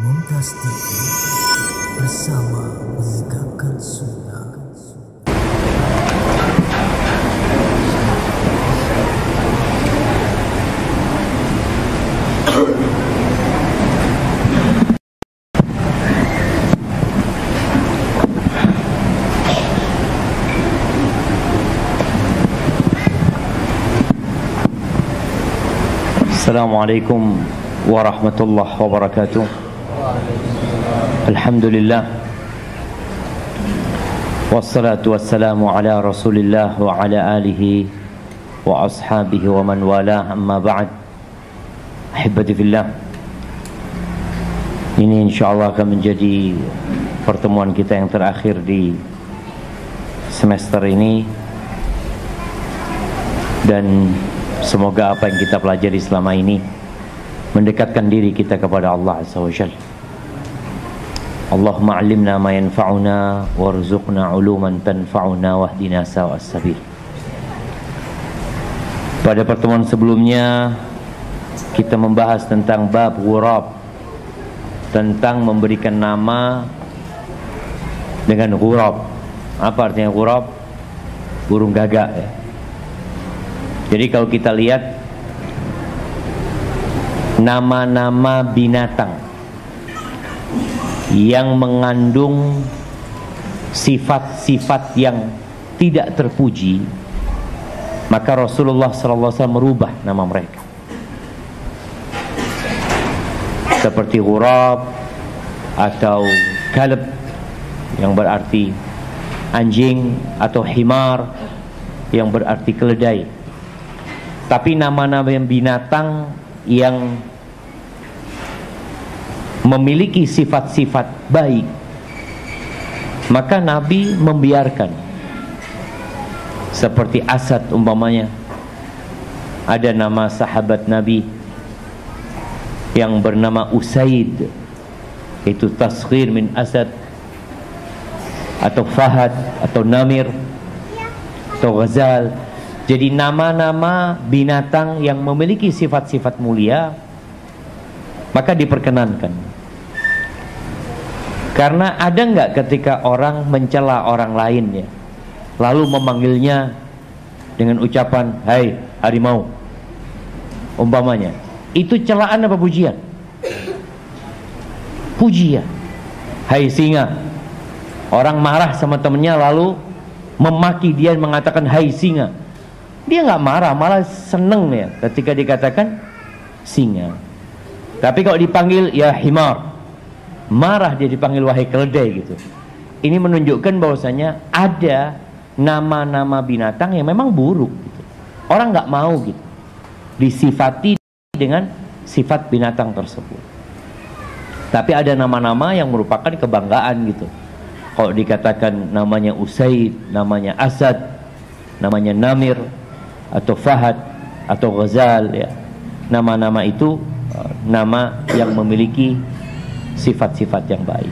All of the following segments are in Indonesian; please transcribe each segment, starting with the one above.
Mumtaz TV bersama menegakkan sunnah. Assalamualaikum warahmatullahi wabarakatuh. Alhamdulillah, wassalatu wassalamu ala rasulillah wa ala alihi wa ashabihi wa man wala, amma ba'd. Ahibati fillah, ini insyaallah akan menjadi pertemuan kita yang terakhir di semester ini, dan semoga apa yang kita pelajari selama ini mendekatkan diri kita kepada Allah Azza wa Jalla. Allahumma 'allimna ma yanfa'una warzuqna 'uluman tanfa'una wahdina sawa'as sabil. Pada pertemuan sebelumnya kita membahas tentang bab ghurab, tentang memberikan nama dengan ghurab. Apa artinya ghurab? Burung gagak ya. Jadi kalau kita lihat nama-nama binatang yang mengandung sifat-sifat yang tidak terpuji, maka Rasulullah SAW merubah nama mereka. Seperti ghurab atau kalb yang berarti anjing, atau himar yang berarti keledai. Tapi nama-nama binatang yang memiliki sifat-sifat baik, maka Nabi membiarkan. Seperti asad umpamanya, ada nama sahabat Nabi yang bernama Usaid, itu tasghir min asad, atau fahad, atau namir, atau ghazal. Jadi nama-nama binatang yang memiliki sifat-sifat mulia maka diperkenankan. Karena ada nggak ketika orang mencela orang lain ya, lalu memanggilnya dengan ucapan hai harimau umpamanya, itu celaan apa pujian? Pujian. Hai singa. Orang marah sama temennya lalu memaki dia, mengatakan hai singa. Dia nggak marah, malah seneng ya ketika dikatakan singa. Tapi kalau dipanggil ya himar, marah dia dipanggil wahai keledai gitu. Ini menunjukkan bahwasanya ada nama-nama binatang yang memang buruk gitu. Orang nggak mau gitu disifati dengan sifat binatang tersebut. Tapi ada nama-nama yang merupakan kebanggaan gitu. Kalau dikatakan namanya Usaid, namanya Asad, namanya Namir, atau Fahad, atau Ghazal ya, nama-nama itu nama yang memiliki sifat-sifat yang baik.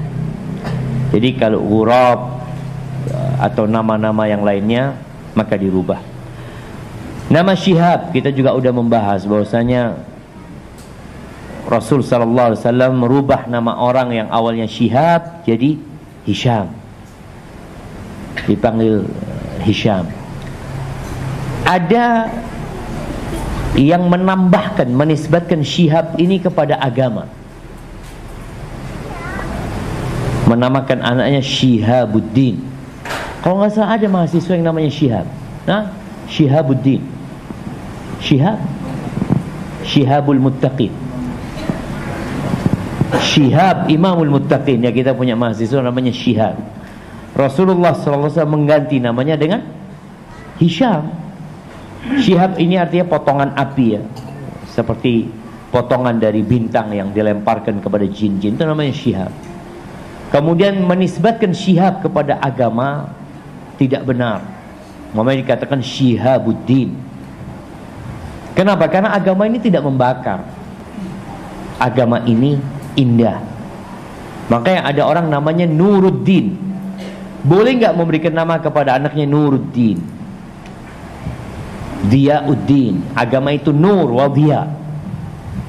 Jadi kalau ghurab atau nama-nama yang lainnya maka dirubah. Nama Syihab kita juga udah membahas bahwasanya Rasul sallallahu alaihi wasallam merubah nama orang yang awalnya Syihab jadi Hisham, dipanggil Hisham. Ada yang menambahkan, menisbatkan Syihab ini kepada agama, menamakan anaknya Syihabuddin. Kalau nggak salah ada mahasiswa yang namanya Syihab. Nah, Syihabuddin, Syihabul Muttaqin, Syihab Imamul Muttaqin. Ya, kita punya mahasiswa namanya Syihab. Rasulullah SAW mengganti namanya dengan Hisham. Syihab ini artinya potongan api ya, seperti potongan dari bintang yang dilemparkan kepada jin-jin, itu namanya Syihab. Kemudian menisbatkan Syihab kepada agama tidak benar. Makanya dikatakan Syihabuddin. Kenapa? Karena agama ini tidak membakar. Agama ini indah. Makanya ada orang namanya Nuruddin. Boleh nggak memberikan nama kepada anaknya Nuruddin? Diyauddin. Agama itu nur wa diya,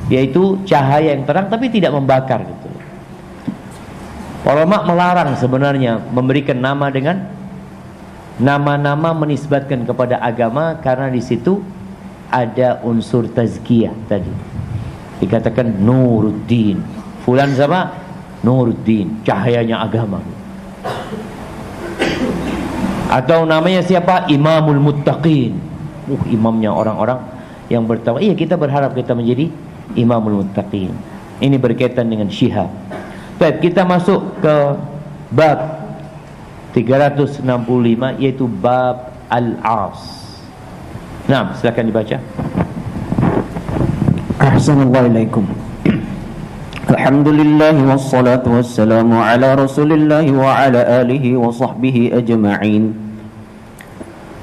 yaitu cahaya yang terang tapi tidak membakar gitu. Ulama melarang sebenarnya memberikan nama dengan nama-nama menisbatkan kepada agama, karena di situ ada unsur tazkiyah tadi. Dikatakan Nuruddin, fulan sama Nuruddin, cahayanya agama. Atau namanya siapa? Imamul Muttaqin, imamnya orang-orang yang bertakwa. Iya, kita berharap kita menjadi Imamul Muttaqin. Ini berkaitan dengan Syihab. Baik, kita masuk ke bab 365, yaitu bab Al-As. Nah, silakan dibaca. Ahsanallahu ilaikum. Alhamdulillah wassalatu wassalamu ala Rasulillah wa ala alihi wa sahbihi ajma'in.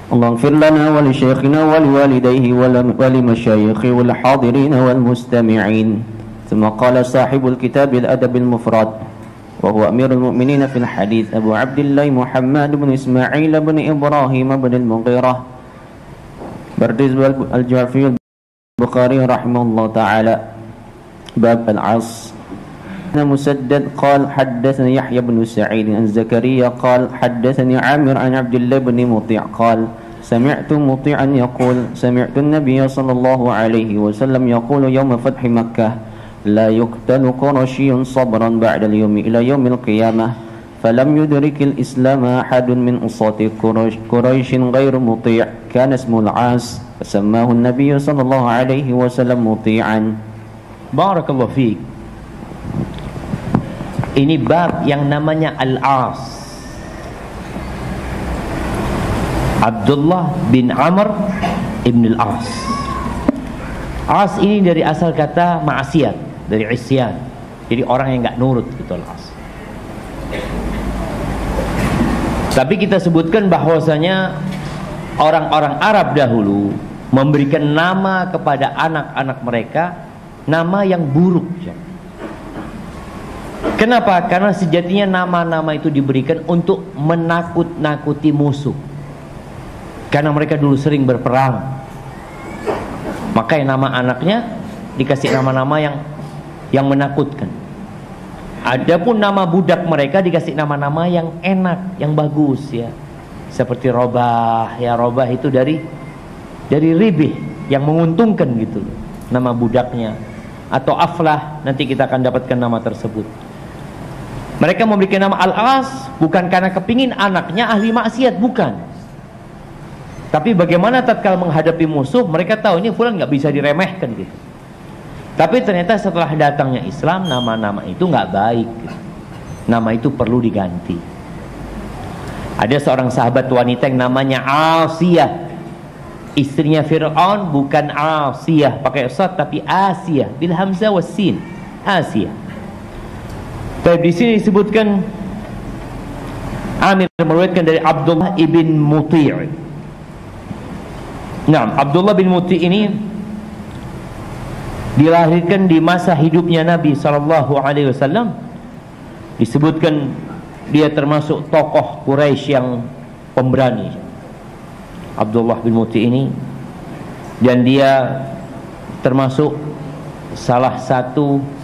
Allahumma ighfir lana wa li shaykhina wa li walidayhi wa li masyayikhina wal hadirin wal mustami'in. ثم قال صاحب الكتاب الأدب المفرد وهو أمير المؤمنين في الحديث أبو عبد الله محمد بن إسماعيل بن إبراهيم بن المغيرة بردزبة الجعفي البخاري رحمه الله تعالى. باب العصر. مسدد قال حدثني يحيى بن سعيد عن زكريا قال حدثني عامر عن عبد الله بن مطيع قال سمعت مطيعا يقول سمعت النبي صلى الله عليه وسلم يقول يوم فتح مكة لا يقتل قرشي صبرا بعد اليوم إلى يوم القيامة فلم يدرك الإسلام أحد من أصاة قريش غير مطيع كان اسمه العاص فسماه النبي صلى الله عليه وسلم مطيعا. Barakallahu fiik. Ini bab yang namanya Al-As, Abdullah bin Amr ibn Al-As. As ini dari asal kata maksiat, dari isyan. Jadi orang yang enggak nurut, gitu Al-As. Tapi kita sebutkan bahwasanya orang-orang Arab dahulu memberikan nama kepada anak-anak mereka nama yang buruk. Kenapa? Karena sejatinya nama-nama itu diberikan untuk menakut-nakuti musuh. Karena mereka dulu sering berperang. Maka nama anaknya dikasih nama-nama yang menakutkan. Adapun nama budak mereka dikasih nama-nama yang enak, yang bagus ya. Seperti Robah, ya Robah itu dari ribih, yang menguntungkan gitu nama budaknya. Atau Aflah, nanti kita akan dapatkan nama tersebut. Mereka memberikan nama Al-As bukan karena kepingin anaknya ahli maksiat, bukan. Tapi bagaimana tatkala menghadapi musuh, mereka tahu ini fulan nggak bisa diremehkan gitu. Tapi ternyata setelah datangnya Islam, nama-nama itu nggak baik gitu. Nama itu perlu diganti. Ada seorang sahabat wanita yang namanya Asiyah. Istrinya Fir'aun bukan Asiyah pakai sad, tapi Asiyah bil hamzah was sin. Asiyah. Tapi di sini disebutkan Amir meriwayatkan dari Abdullah ibn Muti'. Nah, Abdullah bin Muti' ini dilahirkan di masa hidupnya Nabi SAW. Disebutkan dia termasuk tokoh Quraisy yang pemberani, Abdullah bin Muti' ini. Dan dia termasuk salah satu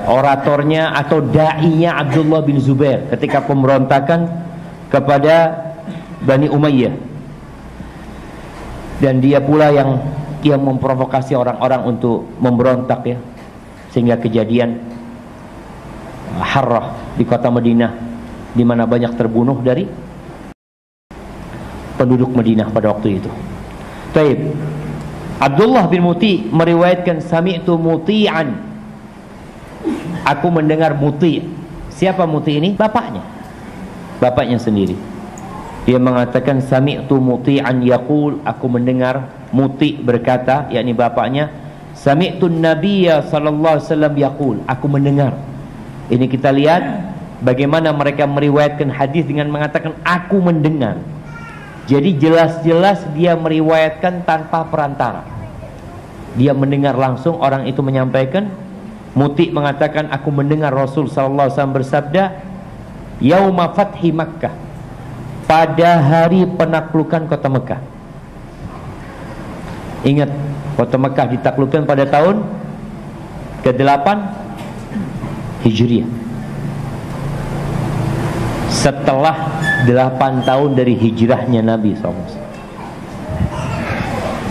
oratornya atau da'inya Abdullah bin Zubair ketika pemberontakan kepada Bani Umayyah. Dan dia pula yang memprovokasi orang-orang untuk memberontak ya, sehingga kejadian Harrah di kota Madinah, di mana banyak terbunuh dari penduduk Madinah pada waktu itu. Taib. Abdullah bin Muti' meriwayatkan sami'tu muti'an, aku mendengar Muti'. Siapa Muti' ini? Bapaknya sendiri. Dia mengatakan sami'tu muti'an yaqul, aku mendengar Muti' berkata, yakni bapaknya, sami'tu nabiyya sallallahu alaihi wasallam yaqul, aku mendengar. Ini kita lihat bagaimana mereka meriwayatkan hadis dengan mengatakan aku mendengar. Jadi jelas-jelas dia meriwayatkan tanpa perantara. Dia mendengar langsung orang itu menyampaikan. Muti' mengatakan aku mendengar Rasul sallallahu alaihi wasallam bersabda, yauma fathi Makkah, pada hari penaklukan kota Mekah. Ingat, kota Mekah ditaklukkan pada tahun ke-8 Hijriah. Setelah 8 tahun dari hijrahnya Nabi SAW,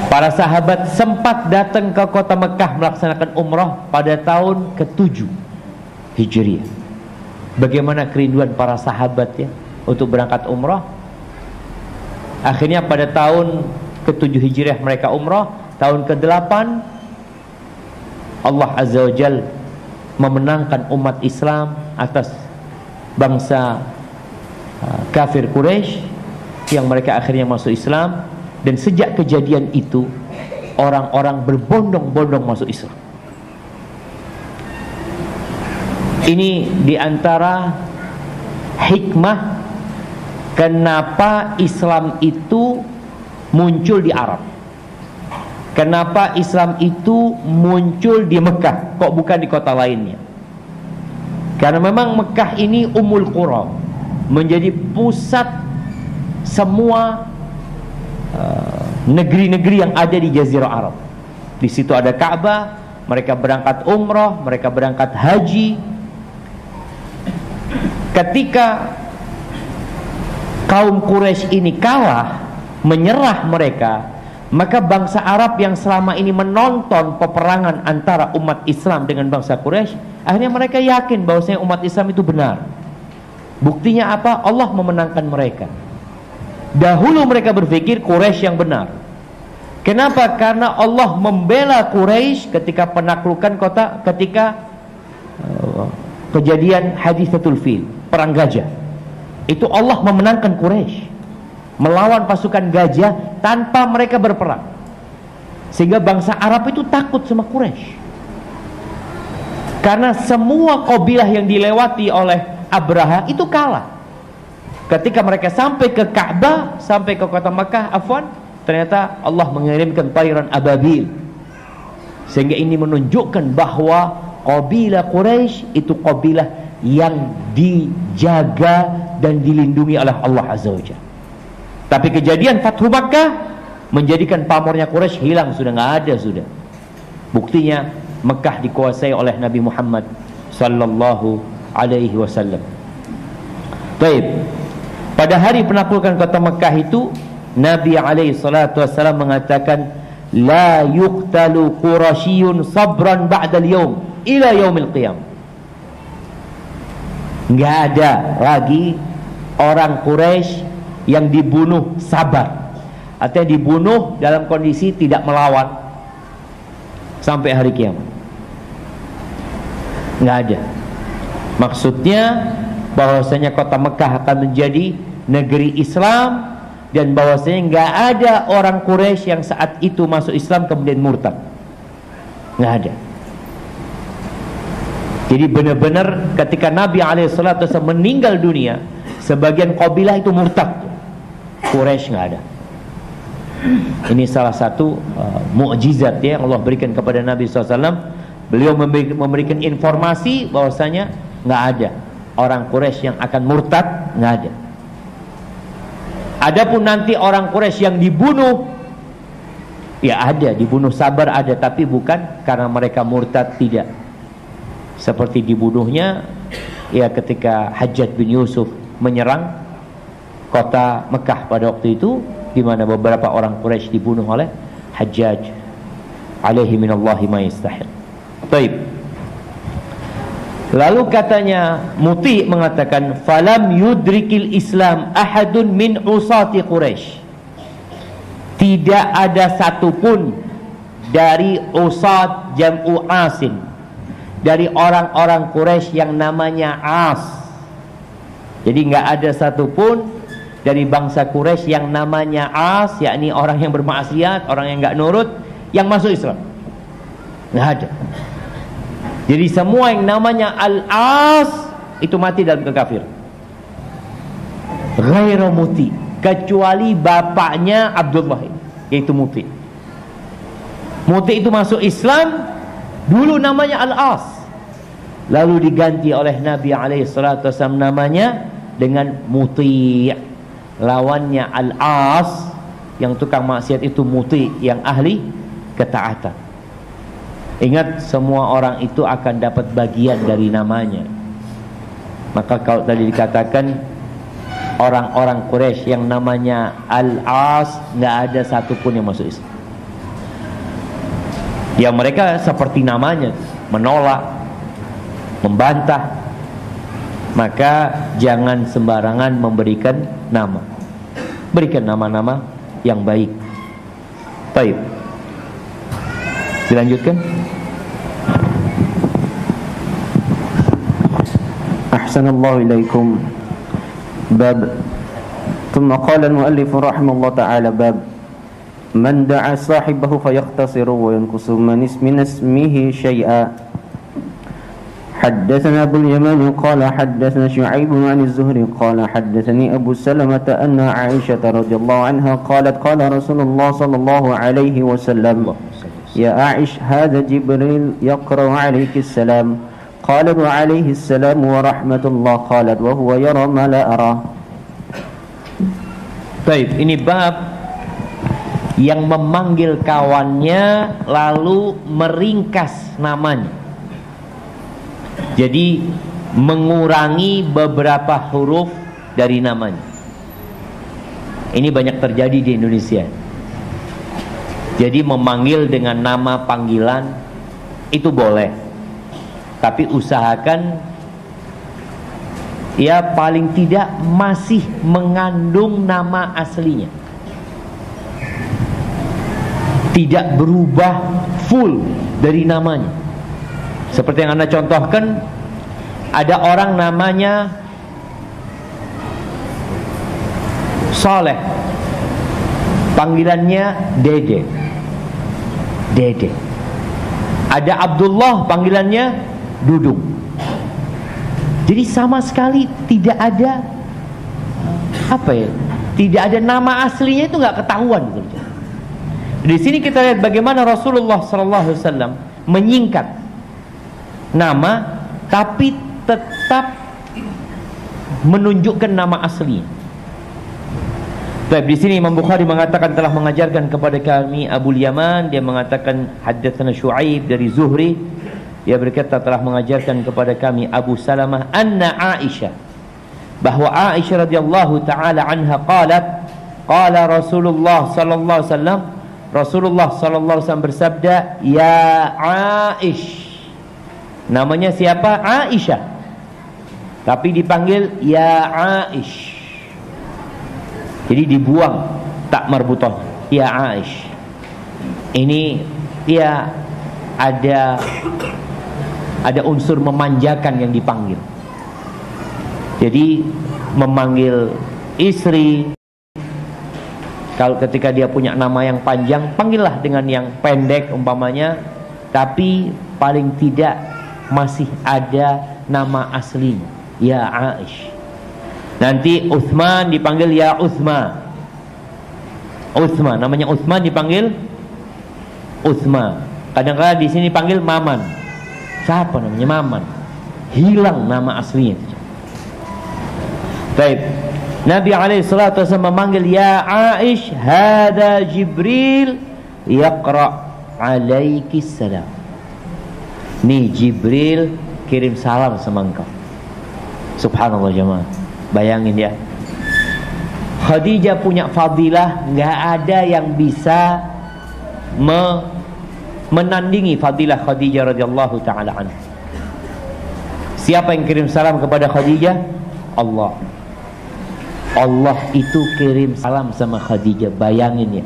para sahabat sempat datang ke kota Mekah melaksanakan umrah pada tahun ke-7 Hijriah. Bagaimana kerinduan para sahabat ya untuk berangkat umrah. Akhirnya pada tahun ke-7 Hijriah mereka umrah. Tahun ke-8 Allah Azza wa Jal memenangkan umat Islam atas bangsa kafir Quraisy yang mereka akhirnya masuk Islam. Dan sejak kejadian itu orang-orang berbondong-bondong masuk Islam. Ini diantara hikmah kenapa Islam itu muncul di Arab. Kenapa Islam itu muncul di Mekah, kok bukan di kota lainnya? Karena memang Mekah ini Ummul Qura, menjadi pusat semua negeri-negeri yang ada di Jazirah Arab. Di situ ada Ka'bah, mereka berangkat umrah, mereka berangkat haji. Ketika kaum Quraisy ini kalah, menyerah mereka, maka bangsa Arab yang selama ini menonton peperangan antara umat Islam dengan bangsa Quraisy, akhirnya mereka yakin bahwasanya umat Islam itu benar. Buktinya apa? Allah memenangkan mereka. Dahulu mereka berpikir Quraisy yang benar. Kenapa? Karena Allah membela Quraisy ketika penaklukan kota, ketika kejadian Hadithatul Fil, perang gajah. Itu Allah memenangkan Quraisy melawan pasukan gajah tanpa mereka berperang. Sehingga bangsa Arab itu takut sama Quraisy. Karena semua kabilah yang dilewati oleh Abraha itu kalah. Ketika mereka sampai ke Ka'bah, sampai ke kota Makkah, ternyata Allah mengirimkan tayran ababil. Sehingga ini menunjukkan bahwa kabilah Quraisy itu kabilah yang dijaga dan dilindungi oleh Allah Azza wa Jalla. Tapi kejadian Fathu Makkah menjadikan pamornya Quraisy hilang, sudah nggak ada sudah. Buktinya Mekah dikuasai oleh Nabi Muhammad sallallahu alaihi wasallam. Baik. Pada hari penaklukan kota Mekah itu, Nabi alaihi salatu wasallam mengatakan, la yuqtalu Qurasyyun sabran ba'dal yaum ila yaumil qiyam. Enggak ada lagi orang Quraisy yang dibunuh sabar, artinya dibunuh dalam kondisi tidak melawan sampai hari kiamat. Enggak ada. Maksudnya bahwasanya kota Mekah akan menjadi negeri Islam, dan bahwasanya nggak ada orang Quraisy yang saat itu masuk Islam kemudian murtad. Nggak ada. Jadi benar-benar ketika Nabi alaihissalam meninggal dunia, sebagian kabilah itu murtad. Quraisy nggak ada. Ini salah satu mukjizat ya Allah berikan kepada Nabi SAW. Beliau memberikan informasi bahwasanya nggak ada orang Quraisy yang akan murtad, nggak ada. Adapun nanti orang Quraisy yang dibunuh, ya ada, dibunuh sabar ada, tapi bukan karena mereka murtad, tidak. Seperti dibunuhnya ya ketika Hajjaj bin Yusuf menyerang kota Mekah pada waktu itu, di mana beberapa orang Quraisy dibunuh oleh Hajjaj alaihi minallahi ma yastahiq. Baik. Lalu katanya Muti mengatakan, falam yudrikil Islam ahadun min usati Quraisy. Tidak ada satupun dari usat jam'u asin, dari orang-orang Quraisy yang namanya As. Jadi nggak ada satupun dari bangsa Quraisy yang namanya As, yakni orang yang bermaksiat, orang yang nggak nurut, yang masuk Islam. Nggak ada. Jadi semua yang namanya Al-As itu mati dalam kekafiran. Ghairu Muti, kecuali bapaknya Abdullah, yaitu Muti. Muti itu masuk Islam, dulu namanya Al-As, lalu diganti oleh Nabi alaihissalatu wasallam namanya dengan Muti. Lawannya Al-As, yang tukang maksiat, itu Muti, yang ahli ketaatan. Ingat, semua orang itu akan dapat bagian dari namanya. Maka kalau tadi dikatakan orang-orang Quraisy yang namanya Al-As, nggak ada satupun yang masuk Islam. Ya mereka seperti namanya, menolak, membantah. Maka jangan sembarangan memberikan nama. Berikan nama-nama yang baik. Baik. Dilanjutkan. Ahsanallahu ilaikum. Bab. ثم قال المؤلف رحمه الله تعالى باب من دعا صاحبه فيختصر وينقص من اسمه شيئا. حدثنا أبو اليمان قال حدثنا شعيب عن الزهري قال حدثني أبو سلمة أن عائشة رضي الله عنها قالت قال رسول الله صلى الله عليه وسلم يا عائش هذا جبريل يقرأ عليك السلام. قالت وعليه السلام ورحمة الله. قالت وهو يرى ما لا أرى. Baik, ini bab yang memanggil kawannya lalu meringkas namanya. Jadi mengurangi beberapa huruf dari namanya. Ini banyak terjadi di Indonesia. Jadi memanggil dengan nama panggilan itu boleh, tapi usahakan ya paling tidak masih mengandung nama aslinya, tidak berubah full dari namanya. Seperti yang Anda contohkan, ada orang namanya Saleh, panggilannya Dede. Dede. Ada Abdullah, panggilannya Dudung. Jadi sama sekali tidak ada apa ya? Tidak ada nama aslinya, itu nggak ketahuan gitu. Di sini kita lihat bagaimana Rasulullah SAW menyingkat nama, tapi tetap menunjukkan nama asli. Baik, di sini Imam Bukhari mengatakan telah mengajarkan kepada kami Abu Yaman, dia mengatakan haddatsana Syuaib dari Zuhri, dia berkata telah mengajarkan kepada kami Abu Salamah anna Aisyah, bahwa Aisyah radhiyallahu taala anha qalat qala Rasulullah sallallahu alaihi wasallam, Rasulullah sallallahu alaihi wasallam bersabda, ya Aish. Namanya siapa? Aisyah, tapi dipanggil ya Aish. Jadi dibuang tak marbutoh, ya Aish. Ini ya ada unsur memanjakan yang dipanggil. Jadi memanggil istri, kalau ketika dia punya nama yang panjang, panggillah dengan yang pendek umpamanya, tapi paling tidak masih ada nama aslinya, ya Aish. Nanti Uthman dipanggil ya Uthman. Uthman, namanya Uthman dipanggil Uthman. Kadang-kadang di sini panggil Maman. Siapa namanya Maman? Hilang nama aslinya. Baik. Nabi alaihissalatu wasallam memanggil ya Aish, hada Jibril yaqra alaiki salam. Nih Jibril kirim salam sama engkau. Subhanallah jemaah. Bayangin ya, Khadijah punya fadilah, nggak ada yang bisa menandingi fadilah Khadijah radhiyallahu taala anha. Siapa yang kirim salam kepada Khadijah? Allah. Allah itu kirim salam sama Khadijah. Bayangin ya,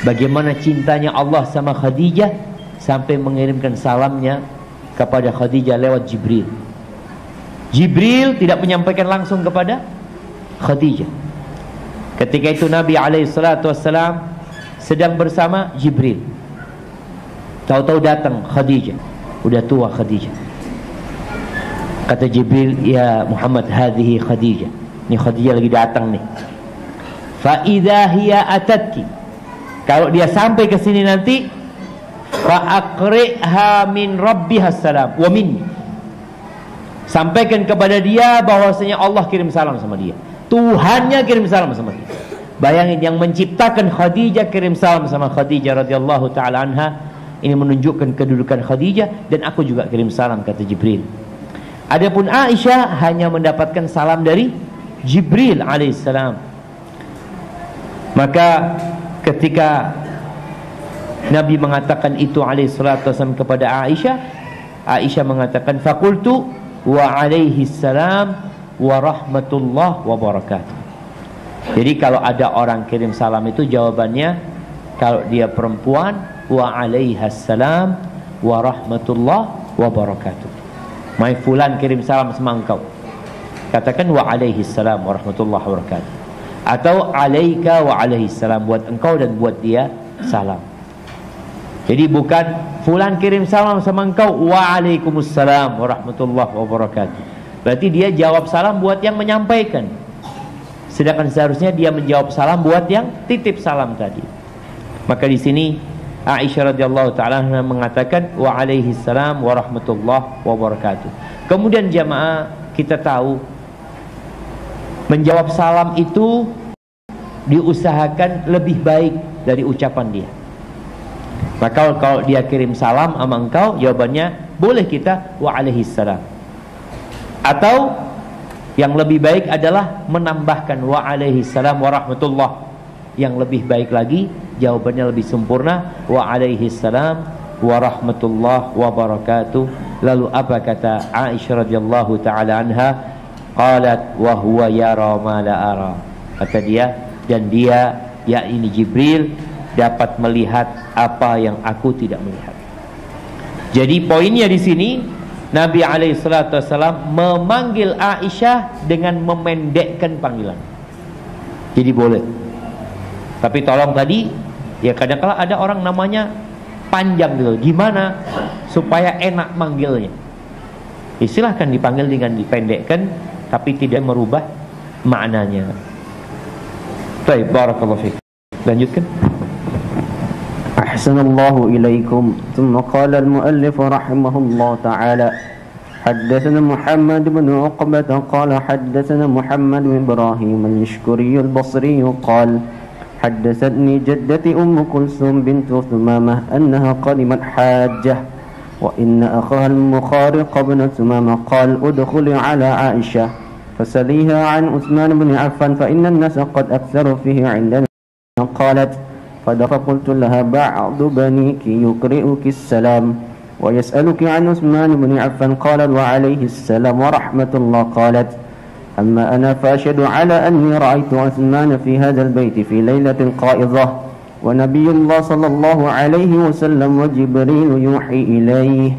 bagaimana cintanya Allah sama Khadijah sampai mengirimkan salamnya kepada Khadijah lewat Jibril. Jibril tidak menyampaikan langsung kepada Khadijah. Ketika itu Nabi SAW sedang bersama Jibril. Tahu-tahu datang Khadijah, udah tua Khadijah. Kata Jibril, ya Muhammad, hadhihi Khadijah. Ini Khadijah lagi datang nih. Fa idza hiya atatki. Kalau dia sampai ke sini nanti, fa aqriha min rabbiha salam wa minni. Sampaikan kepada dia bahwasanya Allah kirim salam sama dia, Tuhannya kirim salam sama dia. Bayangin, yang menciptakan Khadijah kirim salam sama Khadijah radhiyallahu taala anha. Ini menunjukkan kedudukan Khadijah, dan aku juga kirim salam, kata Jibril. Adapun Aisyah hanya mendapatkan salam dari Jibril alaihissalam. Maka ketika Nabi mengatakan itu alaihissalatu wassalam kepada Aisyah, Aisyah mengatakan faqultu wa alaihissalam wa rahmatullah wa barakatuh. Jadi kalau ada orang kirim salam itu jawabannya, kalau dia perempuan, wa alaihassalam wa rahmatullah wa barakatuh. Mai fulan kirim salam sama engkau, katakan wa alaihissalam wa rahmatullah wa barakatuh. Atau alaika wa alaihissalam, buat engkau dan buat dia salam. Jadi bukan fulan kirim salam sama engkau, waalaikumsalam warahmatullahi wabarakatuh. Berarti dia jawab salam buat yang menyampaikan, sedangkan seharusnya dia menjawab salam buat yang titip salam tadi. Maka di sini Aisyah radhiyallahu taala mengatakan waalaikumsalam warahmatullahi wabarakatuh. Kemudian jamaah, kita tahu menjawab salam itu diusahakan lebih baik dari ucapan dia. Maka kalau dia kirim salam sama engkau, jawabannya boleh kita wa alaihissalam. Atau yang lebih baik adalah menambahkan wa alaihissalam wa rahmatullah. Yang lebih baik lagi, jawabannya lebih sempurna, wa alaihissalam wa rahmatullah wa barakatuh. Lalu apa kata Aisyah radhiyallahu taala anha? Qalat wa huwa yara ma la ara. Kata dia, dan dia, yakni Jibril, dapat melihat apa yang aku tidak melihat. Jadi poinnya di sini, Nabi alaihissalam memanggil Aisyah dengan memendekkan panggilan. Jadi boleh. Tapi tolong tadi, ya kadang-kala ada orang namanya panjang gitu. Gimana supaya enak manggilnya? Silahkan dipanggil dengan dipendekkan, tapi tidak merubah maknanya. Baik, barakallahu fiik. Lanjutkan. أحسن الله إليكم. ثم قال المؤلف رحمه الله تعالى حدثنا محمد بن عقبة قال حدثنا محمد بن إبراهيم اليشكري البصري قال حدثتني جدتي أم كلثوم بنت ثمامة أنها قدمت حاجة وإن أخاها المخارق بن ثمامة قال ادخلي على عائشة فسليها عن عثمان بن عفان فإن الناس قد أكثروا فيه عندنا. قالت فقلت لها بعض بنيك يقرئك السلام ويسألك عن عثمان بن عفان. قالت وعليه السلام ورحمة الله. قالت أما أنا فأشهد على أني رأيت عثمان في هذا البيت في ليلة قائضة ونبي الله صلى الله عليه وسلم وجبريل يوحي إليه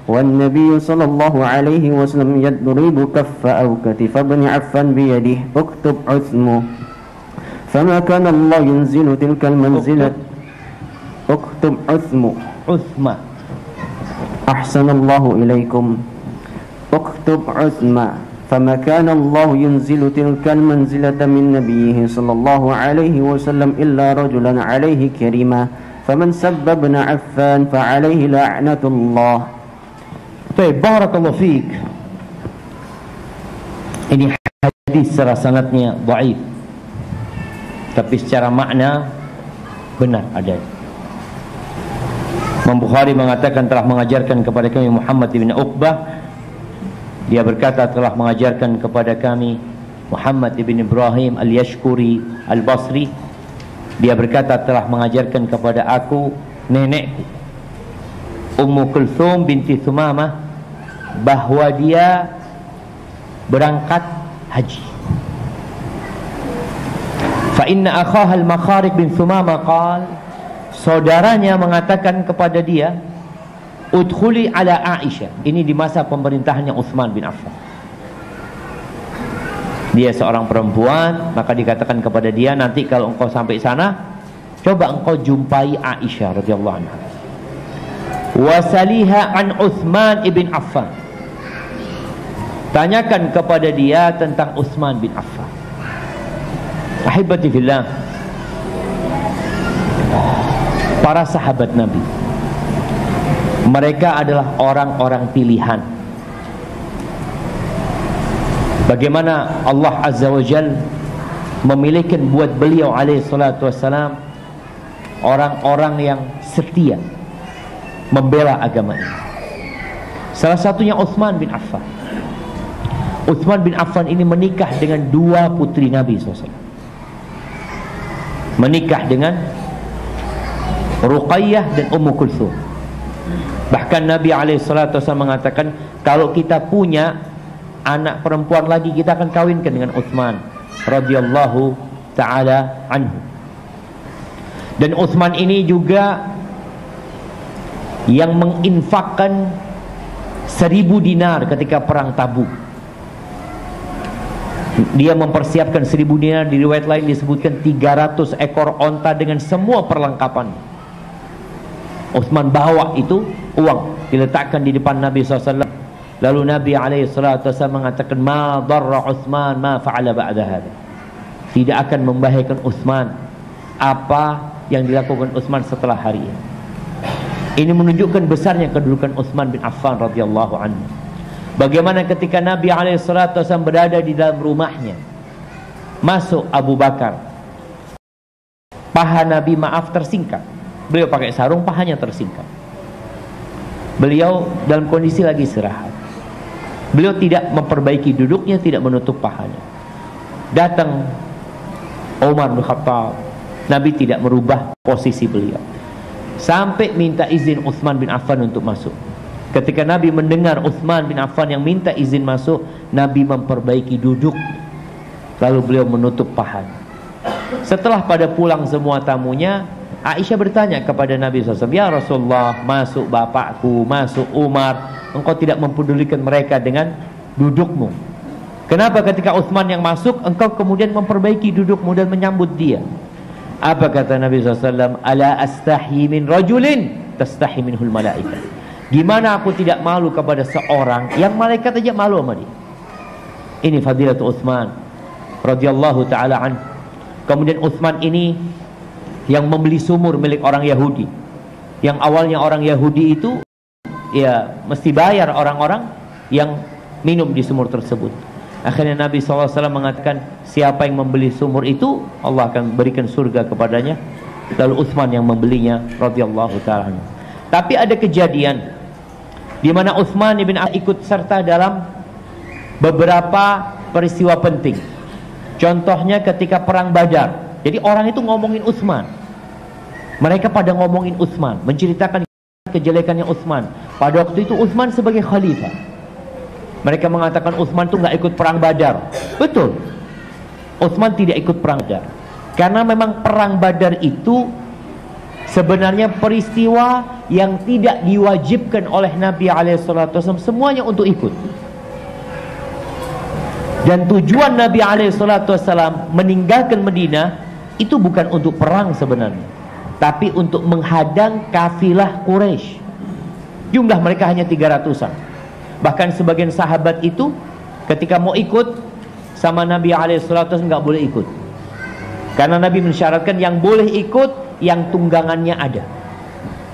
والنبي صلى الله عليه وسلم يضرب كف أو كتف ابن عفان بيده اكتب عثمه. فما كان الله ينزل تلك المنزلة. اكتب عثمة. أحسن الله إليكم. اكتب عثمة. فما كان الله ينزل تلك المنزلة من نبيه صلى الله عليه وسلم إلا رجلا عليه كريمة فمن سب ابن عفان فعليه لعنة الله. Baik, barakallahu fiik. Ini hadis secara sanadnya dhaif, tapi secara makna benar ada. Imam Bukhari mengatakan telah mengajarkan kepada kami Muhammad bin Uqbah. Dia berkata telah mengajarkan kepada kami Muhammad bin Ibrahim al-Yashkuri al-Basri. Dia berkata telah mengajarkan kepada aku nenekku Ummu Kulthum binti Thumamah bahwa dia berangkat haji. Fa inna akhaha al-Makhariq bin Thumamah qala, saudaranya mengatakan kepada dia, udkhuli ala Aisyah. Ini di masa pemerintahannya Utsman bin Affan. Dia seorang perempuan, maka dikatakan kepada dia, nanti kalau engkau sampai sana, coba engkau jumpai Aisyah radhiyallahu anha. Wasaliha an Utsman ibn Affan. Tanyakan kepada dia tentang Utsman bin Affan. Ahibati fillah, para sahabat Nabi, mereka adalah orang-orang pilihan. Bagaimana Allah Azza wa Jal memilihkan buat beliau alaihi salatu wassalam orang-orang yang setia, membela agama ini. Salah satunya Utsman bin Affan. Utsman bin Affan ini menikah dengan dua putri Nabi SAW. Menikah dengan Ruqayyah dan Ummu Kulthum. Bahkan Nabi SAW mengatakan, kalau kita punya anak perempuan lagi, kita akan kawinkan dengan Utsman radhiyallahu ta'ala anhu. Dan Utsman ini juga yang menginfakkan 1000 dinar ketika perang Tabuk. Dia mempersiapkan 1000 dinar. Di riwayat lain disebutkan 300 ekor onta dengan semua perlengkapan. Utsman bawa itu uang, diletakkan di depan Nabi SAW. Lalu Nabi SAW mengatakan, ma darra Utsman ma fa'ala ba'da hadha. Tidak akan membahayakan Utsman apa yang dilakukan Utsman setelah hari ini. Ini menunjukkan besarnya kedudukan Utsman bin Affan radhiyallahu anhu. Bagaimana ketika Nabi SAW berada di dalam rumahnya, masuk Abu Bakar, paha Nabi tersingkap. Beliau pakai sarung, pahanya tersingkap. Beliau dalam kondisi lagi istirahat. Beliau tidak memperbaiki duduknya, tidak menutup pahanya. Datang Umar bin Khattab, Nabi tidak merubah posisi beliau, sampai minta izin Utsman bin Affan untuk masuk. Ketika Nabi mendengar Utsman bin Affan yang minta izin masuk, Nabi memperbaiki duduk, lalu beliau menutup pahanya. Setelah pada pulang semua tamunya, Aisyah bertanya kepada Nabi SAW, ya Rasulullah, masuk bapakku, masuk Umar, engkau tidak mempedulikan mereka dengan dudukmu. Kenapa ketika Utsman yang masuk, engkau kemudian memperbaiki dudukmu dan menyambut dia? Apa kata Nabi SAW? Ala astahi min rajulin tastahi minhul malaika. Gimana aku tidak malu kepada seorang yang malaikat aja malu sama dia? Ini fadilat Utsman radhiyallahu ta'ala anhu. Kemudian Utsman ini yang membeli sumur milik orang Yahudi, yang awalnya orang Yahudi itu ya mesti bayar orang-orang yang minum di sumur tersebut. Akhirnya Nabi SAW mengatakan, siapa yang membeli sumur itu, Allah akan berikan surga kepadanya. Lalu Utsman yang membelinya radhiyallahu ta'ala anhu. Tapi ada kejadian di mana Utsman bin Affan ikut serta dalam beberapa peristiwa penting. Contohnya ketika perang Badar. Jadi orang itu ngomongin Utsman. Mereka pada ngomongin Utsman, menceritakan kejelekannya Utsman. Pada waktu itu Utsman sebagai khalifah. Mereka mengatakan Utsman itu nggak ikut perang Badar. Betul. Utsman tidak ikut perang Badar. Karena memang perang Badar itu sebenarnya peristiwa yang tidak diwajibkan oleh Nabi SAW semuanya untuk ikut. Dan tujuan Nabi SAW meninggalkan Madinah itu bukan untuk perang sebenarnya, tapi untuk menghadang kafilah Quraisy. Jumlah mereka hanya 300-an. Bahkan sebagian sahabat itu ketika mau ikut sama Nabi SAW nggak boleh ikut, karena Nabi mensyaratkan yang boleh ikut yang tunggangannya ada.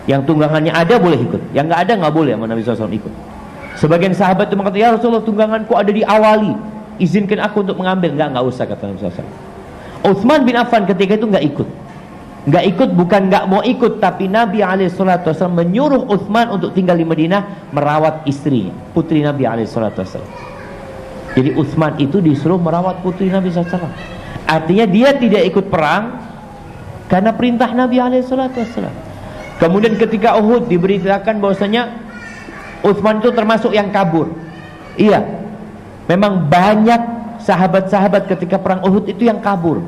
Yang tunggangannya ada boleh ikut, yang nggak ada nggak boleh sama Nabi SAW ikut. Sebagian sahabat itu mengatakan, ya Rasulullah, tungganganku ada di awali, izinkan aku untuk mengambil. Nggak usah, kata Nabi SAW. Utsman bin Affan ketika itu nggak ikut. Nggak ikut bukan nggak mau ikut, tapi Nabi SAW menyuruh Utsman untuk tinggal di Madinah, merawat istrinya, putri Nabi SAW. Jadi Utsman itu disuruh merawat putri Nabi SAW. Artinya dia tidak ikut perang karena perintah Nabi SAW. Kemudian ketika Uhud diberitakan bahwasanya Utsman itu termasuk yang kabur. Iya, memang banyak sahabat-sahabat ketika perang Uhud itu yang kabur.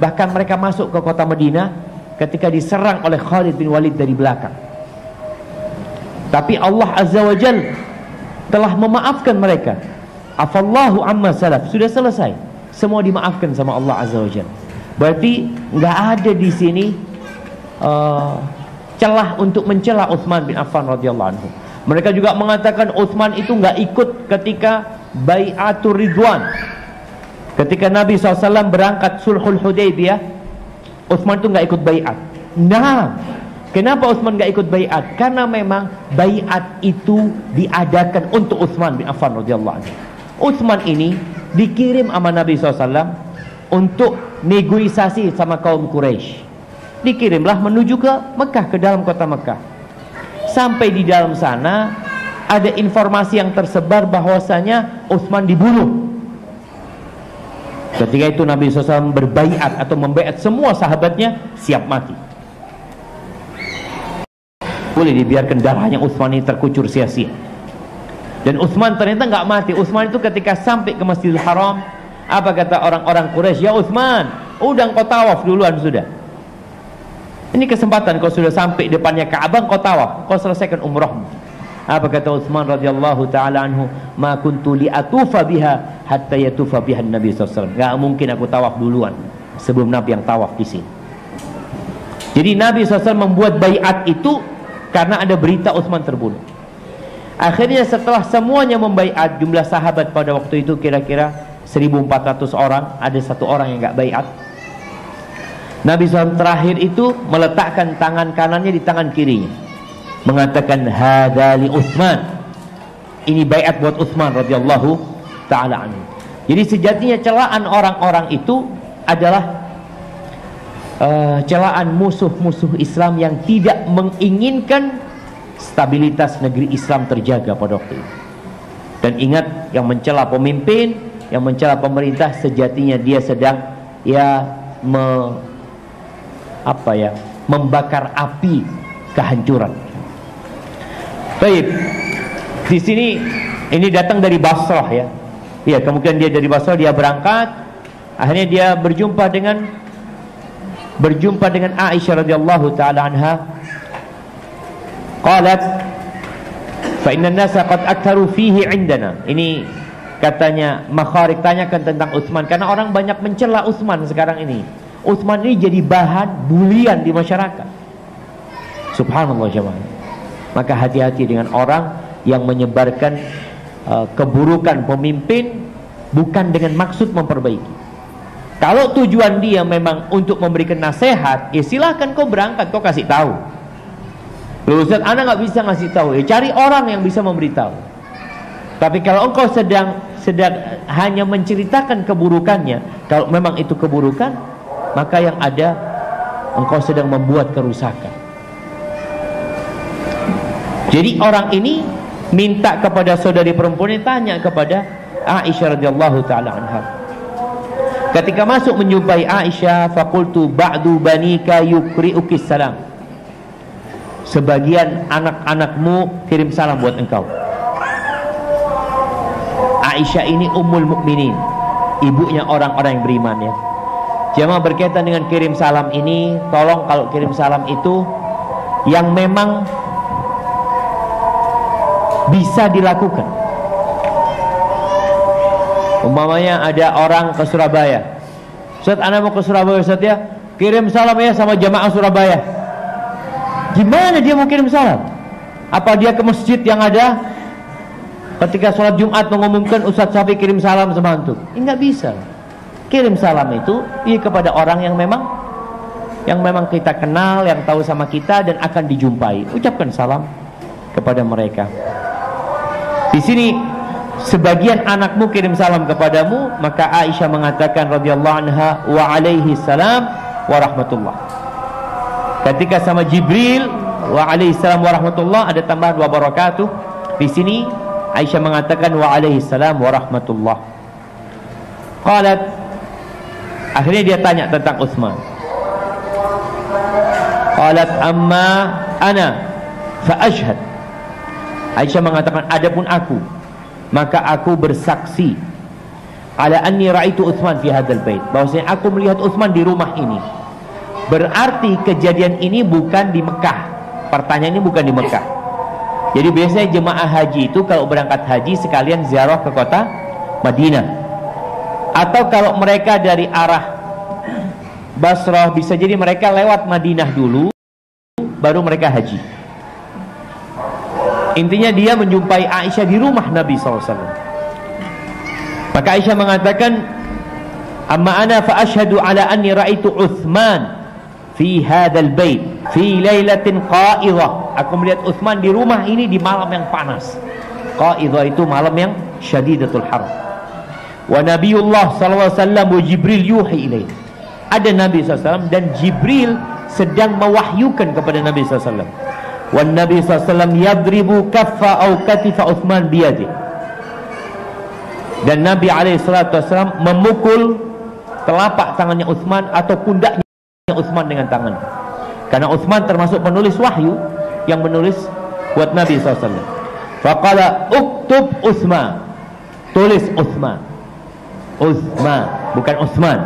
Bahkan mereka masuk ke kota Madinah ketika diserang oleh Khalid bin Walid dari belakang. Tapi Allah Azza wa Jalla telah memaafkan mereka. Afallahu amma salaf, sudah selesai, semua dimaafkan sama Allah Azza wa Jalla. Berarti nggak ada di sini celah untuk mencela Utsman bin Affan radhiyallahu anhu. Mereka juga mengatakan Utsman itu nggak ikut ketika Bai'atur Ridwan. Ketika Nabi SAW berangkat Sulhul Hudaybiyah, Utsman itu nggak ikut bai'at. Nah, kenapa Utsman nggak ikut bai'at? Karena memang bai'at itu diadakan untuk Utsman bin Affan radhiyallahu anhu. Utsman ini dikirim sama Nabi SAW untuk negosiasi sama kaum Quraisy. Dikirimlah menuju ke Mekah, ke dalam kota Mekah. Sampai di dalam sana ada informasi yang tersebar bahwasanya Utsman dibunuh. Ketika itu Nabi SAW berbaiat atau membaiat semua sahabatnya siap mati. Boleh dibiarkan darahnya Utsman ini terkucur sia-sia. Dan Utsman ternyata nggak mati. Utsman itu ketika sampai ke Masjidil Haram, apa kata orang-orang Quraisy? Ya Utsman, udah engkau tawaf duluan sudah. Ini kesempatan, kau sudah sampai depannya Ka'bah, kau tawaf, kau selesaikan umrahmu. Apa kata Utsman radhiyallahu taala anhu? Ma kuntu li atufa biha hatta yatufa biha Nabi sallallahu alaihi wasallam. Enggak mungkin aku tawaf duluan sebelum Nabi yang tawaf di sini. Jadi Nabi SAW membuat baiat itu karena ada berita Utsman terbunuh. Akhirnya setelah semuanya membaiat, jumlah sahabat pada waktu itu kira-kira 1.400 orang, ada satu orang yang enggak baiat. Nabi SAW terakhir itu meletakkan tangan kanannya di tangan kirinya, mengatakan hadza li Utsman. Ini baiat buat Utsman radhiyallahu taala anhu. Jadi sejatinya celaan orang-orang itu adalah celaan musuh-musuh Islam yang tidak menginginkan stabilitas negeri Islam terjaga pada waktu itu. Dan ingat, yang mencela pemimpin, yang mencela pemerintah, sejatinya dia sedang membakar api kehancuran. Baik, di sini ini datang dari Basrah ya. Iya, kemungkinan dia dari Basrah, dia berangkat, akhirnya dia berjumpa dengan Aisyah radhiyallahu taala anha. Qalat fa inna an-nasa qad aktharu fihi 'indana. Ini katanya Makharik tanyakan tentang Utsman karena orang banyak mencela Utsman sekarang ini. Utsman ini jadi bahan bulian di masyarakat. Subhanallah jemaah. Maka hati-hati dengan orang yang menyebarkan keburukan pemimpin bukan dengan maksud memperbaiki. Kalau tujuan dia memang untuk memberikan nasihat, ya silahkan kau berangkat, kau kasih tahu. Loh Ustaz, Anda nggak bisa ngasih tahu, ya cari orang yang bisa memberitahu. Tapi kalau engkau sedang hanya menceritakan keburukannya, kalau memang itu keburukan, maka yang ada engkau sedang membuat kerusakan. Jadi orang ini minta kepada saudari perempuannya, tanya kepada Aisyah radhiyallahu taala anha. Ketika masuk menjumpai Aisyah, faqultu ba'du banika yukri'uki salam. Sebagian anak-anakmu kirim salam buat engkau. Aisyah ini ummul mukminin, ibunya orang-orang yang beriman ya. Jamaah, berkaitan dengan kirim salam ini, tolong kalau kirim salam itu yang memang bisa dilakukan. Umpamanya ada orang ke Surabaya, Ustaz, Anda mau ke Surabaya Ustaz ya, kirim salam ya sama jamaah Surabaya. Gimana dia mau kirim salam? Apa dia ke masjid yang ada ketika sholat Jumat mengumumkan Ustaz Syafiq kirim salam sama antum? Nggak bisa. Kirim salam itu kepada orang yang memang kita kenal, yang tahu sama kita dan akan dijumpai. Ucapkan salam kepada mereka. Di sini sebagian anakmu kirim salam kepadamu, maka Aisyah mengatakan radhiyallahu anha wa alaihi salam wa rahmatullah. Ketika sama Jibril wa alaihi salam wa rahmatullah, ada tambahan wa barakatuh. Di sini Aisyah mengatakan wa alaihi salam wa rahmatullah. Qalat, akhirnya dia tanya tentang Utsman. Qalat amma ana fa ashhad. Aisyah mengatakan, adapun aku, maka aku bersaksi ala anni ra'aitu Utsman fi hadzal bait, bahwasanya aku melihat Utsman di rumah ini. Berarti kejadian ini bukan di Mekah. Pertanyaan ini bukan di Mekah. Jadi biasanya jemaah haji itu kalau berangkat haji sekalian ziarah ke kota Madinah. Atau kalau mereka dari arah Basrah, bisa jadi mereka lewat Madinah dulu baru mereka haji. Intinya dia menjumpai Aisyah di rumah Nabi SAW. Maka Aisyah mengatakan, amma ana fa ashhadu ala anni ra'aitu Utsman fi hadzal bait fi lailatin qa'idhah. Aku melihat Utsman di rumah ini di malam yang panas. Qa'idhah itu malam yang syadidatul har. Wa Nabiullah sallallahu alaihi wasallam wa Jibril yuhi ilaih. Ada Nabi SAW dan Jibril sedang mewahyukan kepada Nabi SAW. wan Nabi SAW yadribu kaffa au katifa Uthman biyadih, dan Nabi SAW memukul telapak tangannya Uthman atau pundaknya Uthman dengan tangan, karena Uthman termasuk penulis wahyu yang menulis buat Nabi SAW. Faqala uktub Uthman, tulis Uthman. Uthman, bukan Uthman.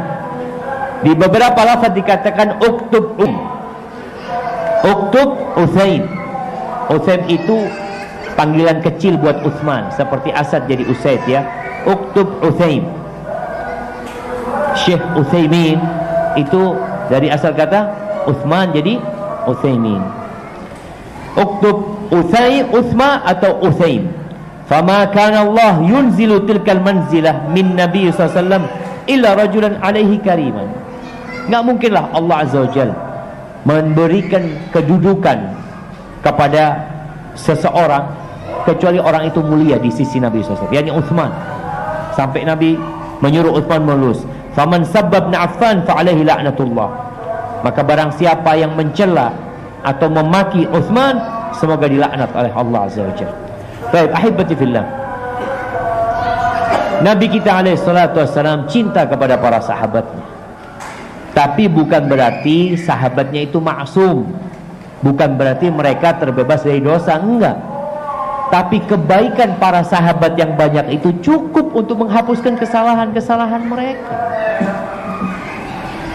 Di beberapa lafaz dikatakan uktub uktub Usaim. Usaim itu panggilan kecil buat Uthman, seperti Asad jadi Usaid ya. Uktub Usaim. Syekh Utsaimin itu dari asal kata Uthman jadi Utsaimin. Uktub Uthman atau Usaim. Fama kana Allah yunzilu tilkal manzilah min Nabi SAW illa rajulan alaihi kariman. Nggak mungkinlah Allah Azza wa Jalla memberikan kedudukan kepada seseorang kecuali orang itu mulia di sisi Nabi SAW, yakni Uthman. Sampai Nabi menyuruh Uthman melulus, faman sabbabna Affan fa alaihi la'natullah. Maka barang siapa yang mencela atau memaki Uthman, semoga dilaknat oleh Allah Azza wa Jalla. Baik, ahibati fillah, Nabi kita alaihi salatu wassalam cinta kepada para sahabatnya, tapi bukan berarti sahabatnya itu maksum, bukan berarti mereka terbebas dari dosa, enggak. Tapi kebaikan para sahabat yang banyak itu cukup untuk menghapuskan kesalahan-kesalahan mereka.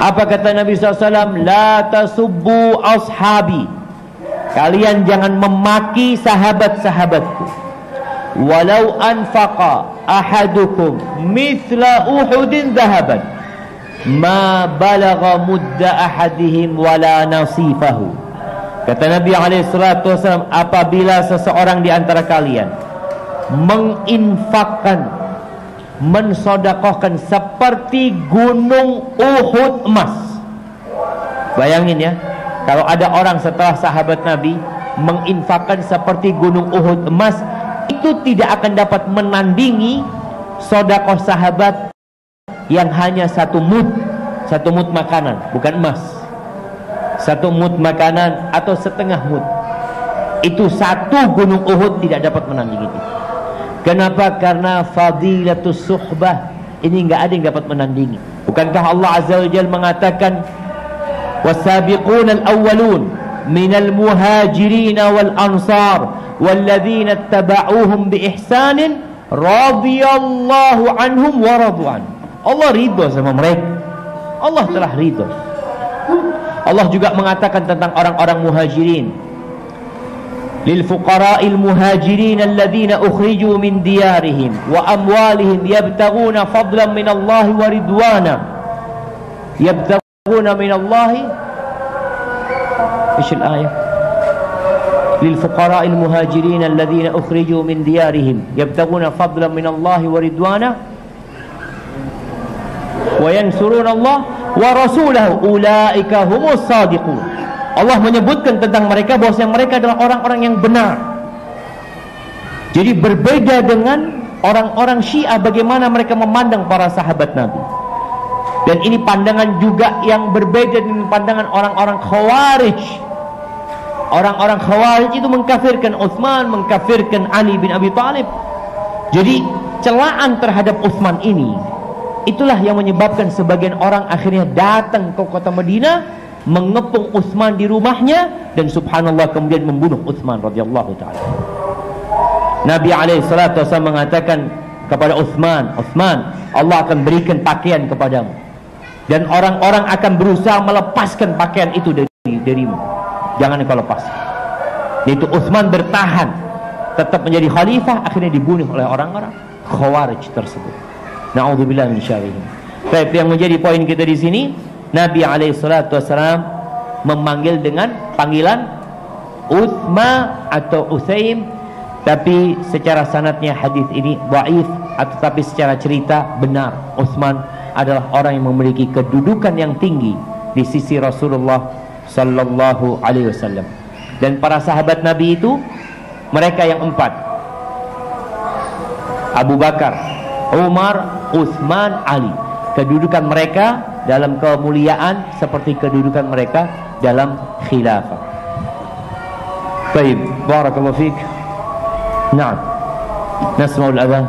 Apa kata Nabi SAW? La tasubbu ashabi, kalian jangan memaki sahabat-sahabatku. Walau anfaqa ahadukum mithla Uhudin dhahaban ma balagha mudda ahadihim wala nasifahu. Kata Nabi SAW, apabila seseorang di antara kalian menginfakkan, mensodakohkan seperti gunung Uhud emas. Bayangin ya, kalau ada orang setelah sahabat Nabi menginfakkan seperti gunung Uhud emas, itu tidak akan dapat menandingi sodakoh sahabat yang hanya satu mud makanan, bukan emas, satu mud makanan atau setengah mud. Itu satu gunung Uhud tidak dapat menandingi itu. Kenapa? Karena fadilatus suhbah ini nggak ada yang dapat menandingi. Bukankah Allah Azza wa Jalla mengatakan wasabiqunal awwalun minal muhajirin wal ansar walladzina ittaba'uuhum biihsanin radhiyallahu anhum wa radu'an. Allah ridha sama mereka. Allah telah ridha. Allah juga mengatakan tentang orang-orang muhajirin, lil fuqara'il muhajirin alladzina ukhriju min diyarihim wa amwalihim yabtaghuna fadlan min Allah wa ridwana. Yabtaghuna min Allah, ايش الآية؟ للفقراء المهاجرين الذين أخرجوا من ديارهم يبتغون فضلا من الله ورضوانه وينصرون الله ورسوله أولئك هم الصادقون. Allah menyebutkan tentang mereka bahwasanya mereka adalah orang-orang yang benar. Jadi berbeda dengan orang-orang Syiah bagaimana mereka memandang para sahabat Nabi. Dan ini pandangan juga yang berbeda dengan pandangan orang-orang Khawarij. Orang-orang Khawarij itu mengkafirkan Utsman, mengkafirkan Ali bin Abi Thalib. Jadi celaan terhadap Utsman ini, itulah yang menyebabkan sebagian orang akhirnya datang ke kota Madinah, mengepung Utsman di rumahnya, dan subhanallah kemudian membunuh Utsman radhiyallahu taala. Nabi alaihi salatu wasallam mengatakan kepada Utsman, Utsman, Allah akan berikan pakaian kepadamu, dan orang-orang akan berusaha melepaskan pakaian itu darimu. Jangan kau lepas. Yaitu Utsman bertahan, tetap menjadi khalifah, akhirnya dibunuh oleh orang-orang Khawarij tersebut. Na'udzubillah min syarrihim. Baik, yang menjadi poin kita di sini, Nabi alaihi salatu wasallam memanggil dengan panggilan Utsma atau Usaim, tapi secara sanadnya hadis ini dhaif, atau tapi secara cerita benar. Utsman adalah orang yang memiliki kedudukan yang tinggi di sisi Rasulullah sallallahu alaihi wasallam. Dan para sahabat Nabi itu mereka yang empat: Abu Bakar, Umar, Utsman, Ali. Kedudukan mereka dalam kemuliaan seperti kedudukan mereka dalam khilafah. طيب بارك الله فيك. نعم نسمع الأذان.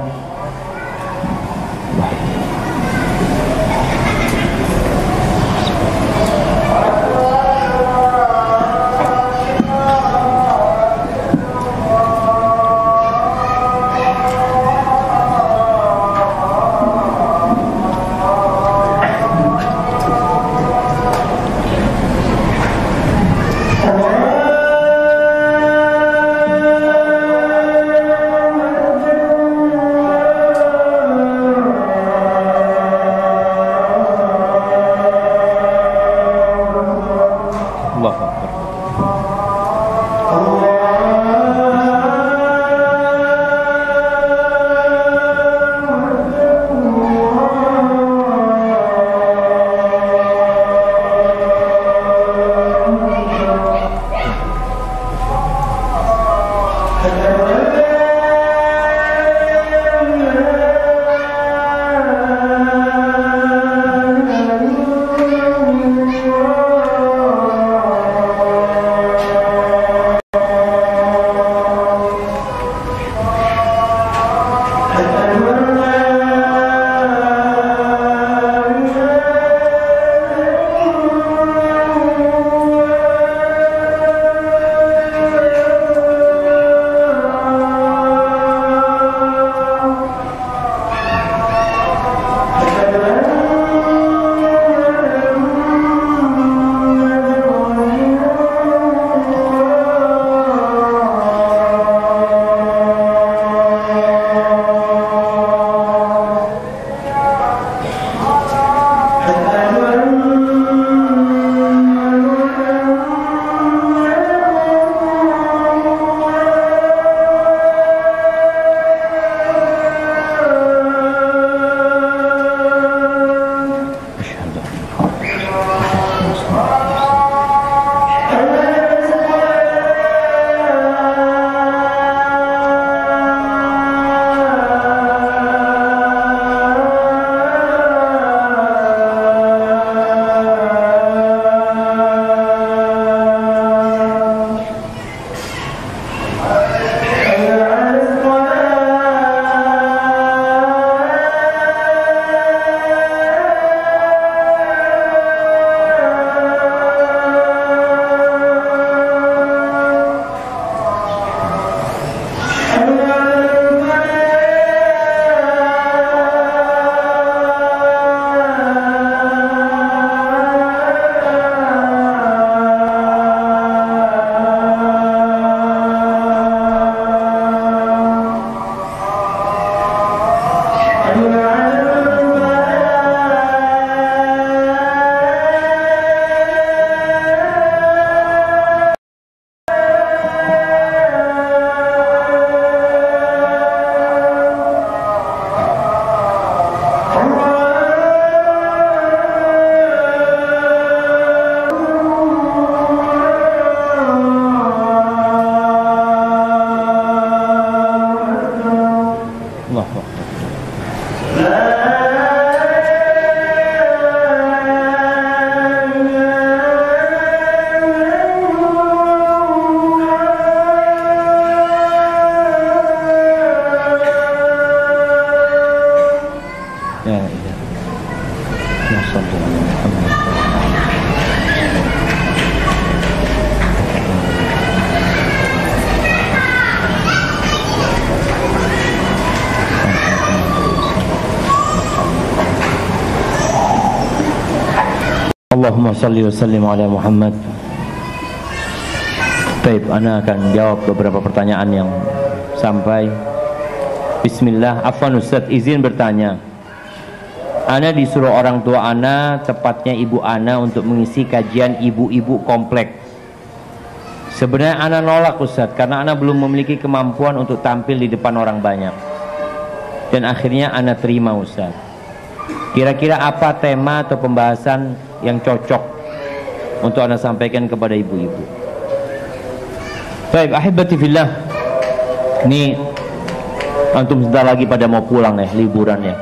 Allahumma salli wa sallim ala Muhammad. Baik, ana akan jawab beberapa pertanyaan yang sampai. Bismillah. Afwan Ustaz, izin bertanya. Ana disuruh orang tua ana, tepatnya ibu ana, untuk mengisi kajian ibu-ibu komplek. Sebenarnya ana nolak Ustaz, karena ana belum memiliki kemampuan untuk tampil di depan orang banyak. Dan akhirnya ana terima Ustaz. Kira-kira apa tema atau pembahasan yang cocok untuk ana sampaikan kepada ibu-ibu? Baik, ahibati fillah. Ini antum sebentar lagi pada mau pulang ya, liburan ya.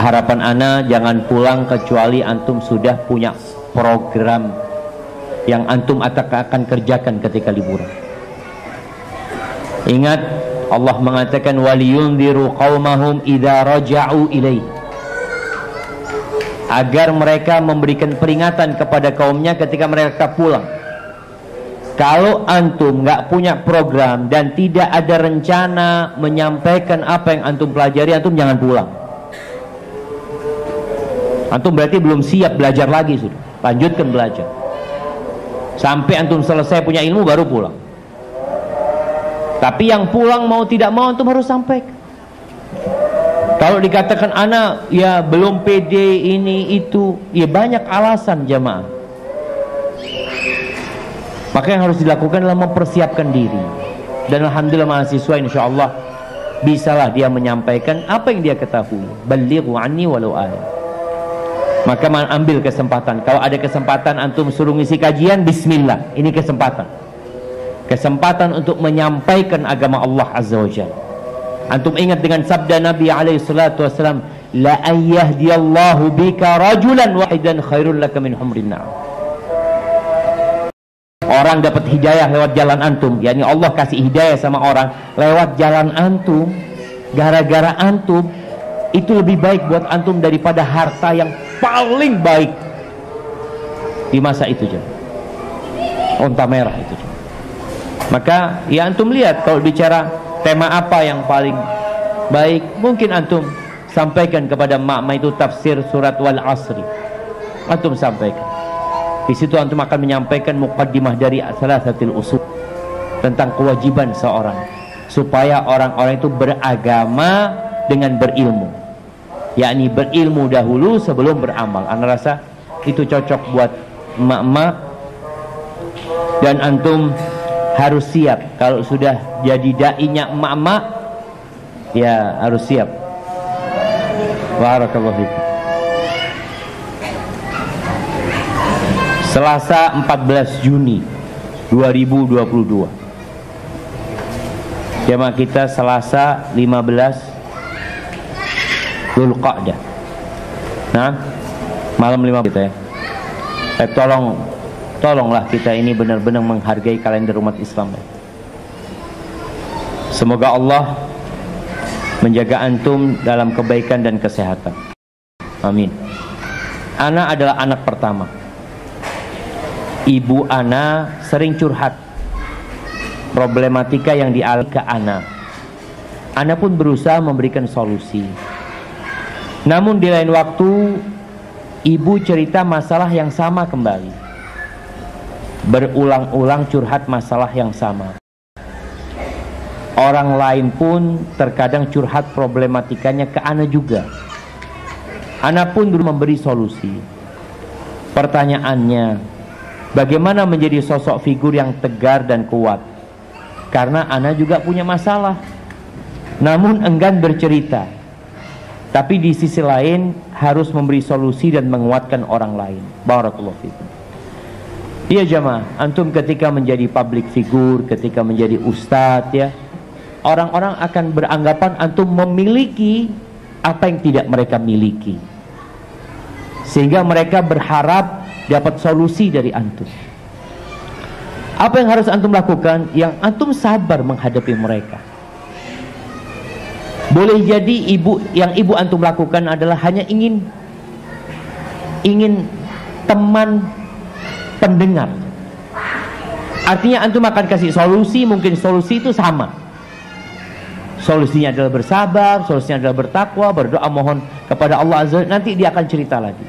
Harapan ana jangan pulang kecuali antum sudah punya program yang antum akan kerjakan ketika liburan. Ingat, Allah mengatakan waliyunziru qaumahum idza raja'u ilaih, agar mereka memberikan peringatan kepada kaumnya ketika mereka pulang. Kalau antum nggak punya program dan tidak ada rencana menyampaikan apa yang antum pelajari, antum jangan pulang. Antum berarti belum siap belajar lagi, sudah. Lanjutkan belajar sampai antum selesai punya ilmu baru pulang. Tapi yang pulang mau tidak mau antum harus sampaikan. Kalau dikatakan anak ya belum pede ini itu, ya banyak alasan jamaah. Maka yang harus dilakukan adalah mempersiapkan diri. Dan alhamdulillah mahasiswa insyaallah bisalah dia menyampaikan apa yang dia ketahui. Balighu anni walau ayat. Maka ambil kesempatan. Kalau ada kesempatan antum suruh ngisi kajian, bismillah. Ini kesempatan. Kesempatan untuk menyampaikan agama Allah Azza wa Jalla. Antum ingat dengan sabda Nabi alaihi salatu wasallam, la ayyahdiyallahu bika rajulan wahidan khairul laka min humrin na'am. Orang dapat hidayah lewat jalan antum, yakni Allah kasih hidayah sama orang lewat jalan antum, gara-gara antum, itu lebih baik buat antum daripada harta yang paling baik di masa itu. Unta merah itu. Maka ya antum lihat, kalau bicara tema apa yang paling baik, mungkin antum sampaikan kepada mak itu tafsir surat wal asri. Antum sampaikan. Di situ antum akan menyampaikan muqaddimah dari salasatil usul tentang kewajiban seorang supaya orang-orang itu beragama dengan berilmu, yakni berilmu dahulu sebelum beramal. Ana rasa itu cocok buat emak-emak, dan antum harus siap kalau sudah jadi dai-nya emak-emak, ya harus siap. Barakallahu fikum. Selasa 14 Juni 2022. Jamaah kita Selasa 15 Dzulqa'dah. Nah, malam 15 kita ya. Tolonglah kita ini benar-benar menghargai kalender umat Islam. Semoga Allah menjaga antum dalam kebaikan dan kesehatan. Amin. Ana adalah anak pertama. Ibu ana sering curhat problematika yang dialami ke ana. Ana pun berusaha memberikan solusi. Namun di lain waktu ibu cerita masalah yang sama kembali. Berulang-ulang curhat masalah yang sama. Orang lain pun terkadang curhat problematikanya ke ana juga. Ana pun dulu memberi solusi. Pertanyaannya, bagaimana menjadi sosok figur yang tegar dan kuat? Karena ana juga punya masalah, namun enggan bercerita. Tapi di sisi lain harus memberi solusi dan menguatkan orang lain. Barakallahu fikum. Iya jamaah, antum ketika menjadi public figure, ketika menjadi ustadz ya, orang-orang akan beranggapan antum memiliki apa yang tidak mereka miliki, sehingga mereka berharap dapat solusi dari antum. Apa yang harus antum lakukan? Yang antum sabar menghadapi mereka. Boleh jadi yang ibu antum lakukan adalah hanya ingin teman pendengar. Artinya antum akan kasih solusi, mungkin solusi itu sama. Solusinya adalah bersabar, solusinya adalah bertakwa, berdoa mohon kepada Allah Azza wa Jalla. Nanti dia akan cerita lagi.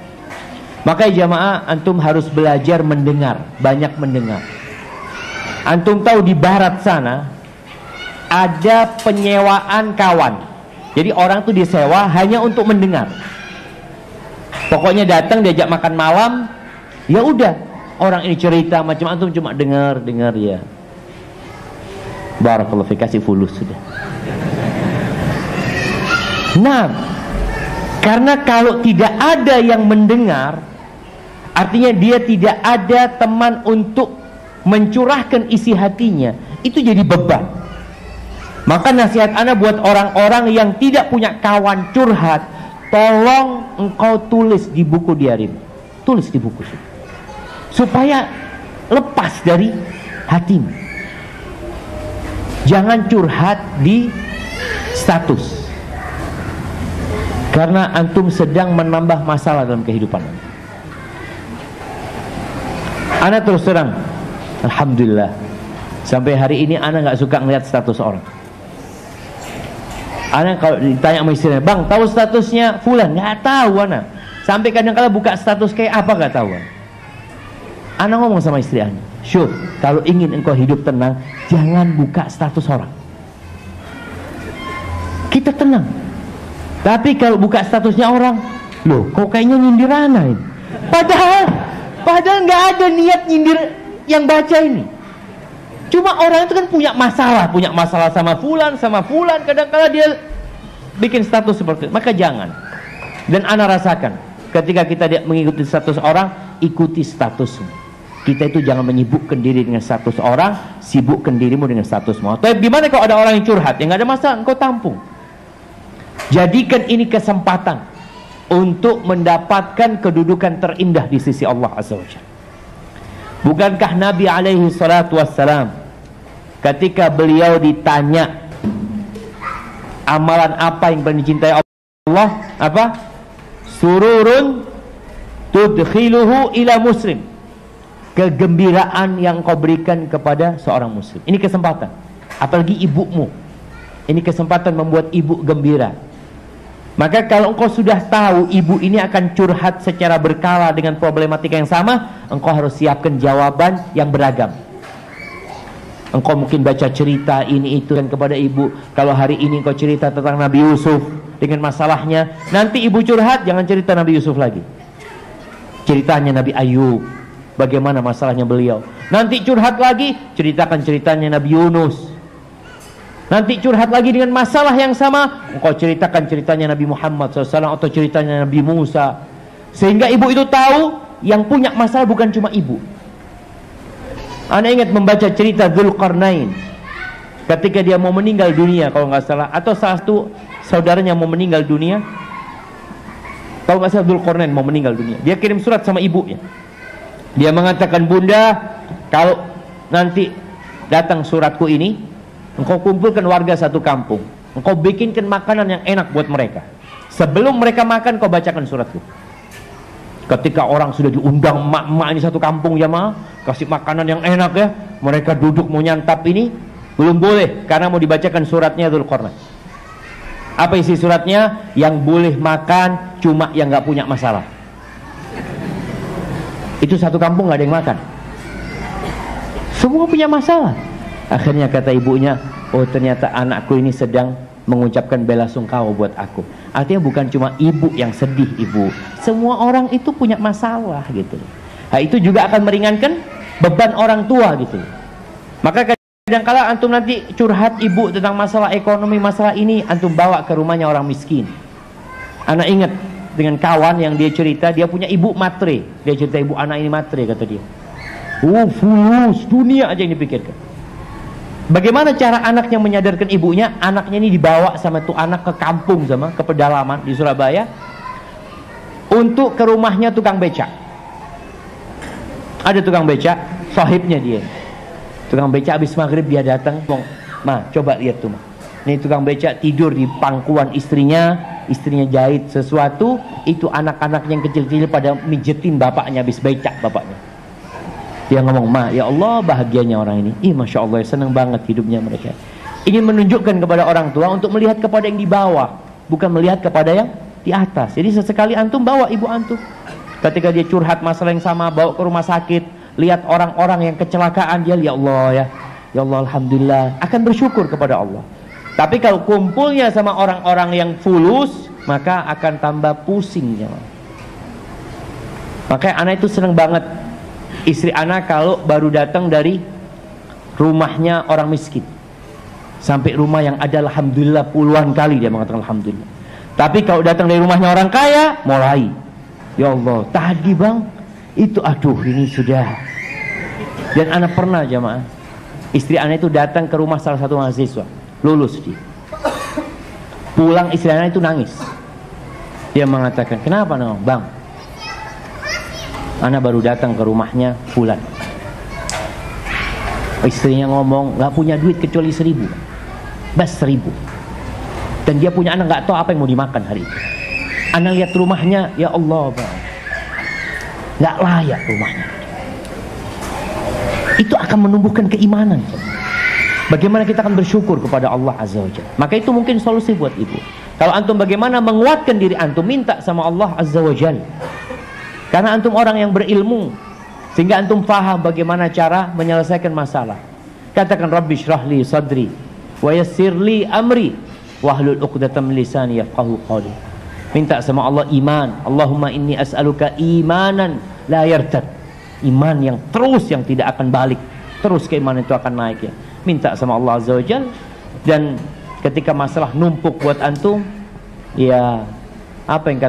Maka jamaah, antum harus belajar mendengar, banyak mendengar. Antum tahu di barat sana ada penyewaan kawan. Jadi orang tuh disewa hanya untuk mendengar. Pokoknya datang diajak makan malam, ya udah, orang ini cerita macam antum cuma dengar ya. Barakallahu fik, kasih fulus sudah. Nah, karena kalau tidak ada yang mendengar, artinya dia tidak ada teman untuk mencurahkan isi hatinya, itu jadi beban. Maka nasihat ana buat orang-orang yang tidak punya kawan curhat, tolong engkau tulis di buku diari, tulis di buku supaya lepas dari hatimu. Jangan curhat di status, karena antum sedang menambah masalah dalam kehidupan. Ana terus terang, alhamdulillah, sampai hari ini ana nggak suka ngeliat status orang. Ana kalau ditanya sama istrinya, bang tahu statusnya fulan? Nggak tahu ana. Sampai kadang-kala buka status kayak apa nggak tahu. Ana ngomong sama istri ana, syuf, kalau ingin engkau hidup tenang, jangan buka status orang. Kita tenang. Tapi kalau buka statusnya orang, loh kok kayaknya nyindir ana ini. Padahal nggak ada niat nyindir yang baca ini. Cuma orang itu kan punya masalah sama fulan, kadang-kala dia bikin status seperti itu. Maka jangan. Dan ana rasakan, ketika kita mengikuti status orang, ikuti statusmu. Kita itu jangan menyibukkan diri dengan status orang, sibukkan dirimu dengan statusmu. Tapi gimana kalau ada orang yang curhat, yang nggak ada masalah, engkau tampung. Jadikan ini kesempatan untuk mendapatkan kedudukan terindah di sisi Allah Azza wa Jalla. Bukankah Nabi alaihi salatu wassalam ketika beliau ditanya amalan apa yang paling dicintai Allah, apa? Sururun tudkhiluhu ila muslim. Kegembiraan yang kau berikan kepada seorang muslim. Ini kesempatan. Apalagi ibumu. Ini kesempatan membuat ibu gembira. Maka kalau engkau sudah tahu ibu ini akan curhat secara berkala dengan problematika yang sama, engkau harus siapkan jawaban yang beragam. Engkau mungkin baca cerita ini itu dan kepada ibu. Kalau hari ini engkau cerita tentang Nabi Yusuf dengan masalahnya, nanti ibu curhat jangan cerita Nabi Yusuf lagi. Ceritanya Nabi Ayub, bagaimana masalahnya beliau. Nanti curhat lagi, ceritakan ceritanya Nabi Yunus. Nanti curhat lagi dengan masalah yang sama, engkau ceritakan ceritanya Nabi Muhammad SAW atau ceritanya Nabi Musa. Sehingga ibu itu tahu yang punya masalah bukan cuma ibu. Anda ingat membaca cerita Dzulqarnain ketika dia mau meninggal dunia kalau nggak salah, atau salah satu saudaranya mau meninggal dunia. Kalau nggak salah Dzulqarnain mau meninggal dunia, dia kirim surat sama ibunya. Dia mengatakan, bunda, kalau nanti datang suratku ini, engkau kumpulkan warga satu kampung, engkau bikinkan makanan yang enak buat mereka. Sebelum mereka makan, kau bacakan suratku. Ketika orang sudah diundang emak-emak ini satu kampung jamaah, kasih makanan yang enak ya, mereka duduk mau nyantap ini, belum boleh karena mau dibacakan suratnya Dzulqarnain. Apa isi suratnya? Yang boleh makan cuma yang nggak punya masalah. Itu satu kampung nggak ada yang makan, semua punya masalah. Akhirnya kata ibunya, oh ternyata anakku ini sedang mengucapkan bela sungkawa buat aku. Artinya bukan cuma ibu yang sedih, ibu, semua orang itu punya masalah gitu. Nah, itu juga akan meringankan beban orang tua gitu. Maka kadang-kala antum nanti curhat ibu tentang masalah ekonomi, masalah ini, antum bawa ke rumahnya orang miskin. Anak ingat dengan kawan yang dia cerita, dia punya ibu matre. Dia cerita, ibu anak ini matre kata dia. Fulus, dunia aja yang dipikirkan. Bagaimana cara anaknya menyadarkan ibunya? Anaknya ini dibawa sama tuh anak ke kampung, sama ke pedalaman di Surabaya, untuk ke rumahnya tukang becak. Ada tukang becak, sahibnya dia. Tukang becak habis maghrib dia datang, ma coba lihat tuh ma. Ini tukang becak tidur di pangkuan istrinya jahit sesuatu, itu anak-anak yang kecil-kecil pada mijetin bapaknya habis becak bapaknya. Dia ngomong, ma, ya Allah bahagianya orang ini. Ih, masya Allah, senang banget hidupnya mereka. Ingin menunjukkan kepada orang tua untuk melihat kepada yang di bawah, bukan melihat kepada yang di atas. Jadi sesekali antum bawa ibu antum, ketika dia curhat masalah yang sama, bawa ke rumah sakit, lihat orang-orang yang kecelakaan, dia, ya Allah alhamdulillah, akan bersyukur kepada Allah. Tapi kalau kumpulnya sama orang-orang yang fulus, maka akan tambah pusingnya. Makanya anak itu senang banget istri anak kalau baru datang dari rumahnya orang miskin, sampai rumah yang ada alhamdulillah puluhan kali dia mengatakan alhamdulillah. Tapi kalau datang dari rumahnya orang kaya, mulai, ya Allah tadi bang itu, aduh ini sudah. Dan anak pernah jamaah, istri anak itu datang ke rumah salah satu mahasiswa, lulus dia, pulang istri anak itu nangis. Dia mengatakan, kenapa no bang? Anak baru datang ke rumahnya fulan. Istrinya ngomong nggak punya duit kecuali 1.000, bas 1.000. Dan dia punya anak nggak tahu apa yang mau dimakan hari itu. Anak lihat rumahnya, ya Allah, Bang, nggak layak rumahnya. Itu akan menumbuhkan keimanan. Bagaimana kita akan bersyukur kepada Allah Azza wa Jalla. Maka itu mungkin solusi buat ibu. Kalau antum bagaimana menguatkan diri antum, minta sama Allah Azza wa Jalla. Karena antum orang yang berilmu, sehingga antum faham bagaimana cara menyelesaikan masalah. Katakan Rabbi syrahli sadri wa yassirli amri wahlul 'uqdatam min lisani yafqahu qawli. Minta sama Allah iman. Allahumma inni as'aluka imanan la yartad. Iman yang terus, yang tidak akan balik. Terus keimanan itu akan naik ya. Minta sama Allah Azza wa Jalla. Dan ketika masalah numpuk buat antum, ya apa yang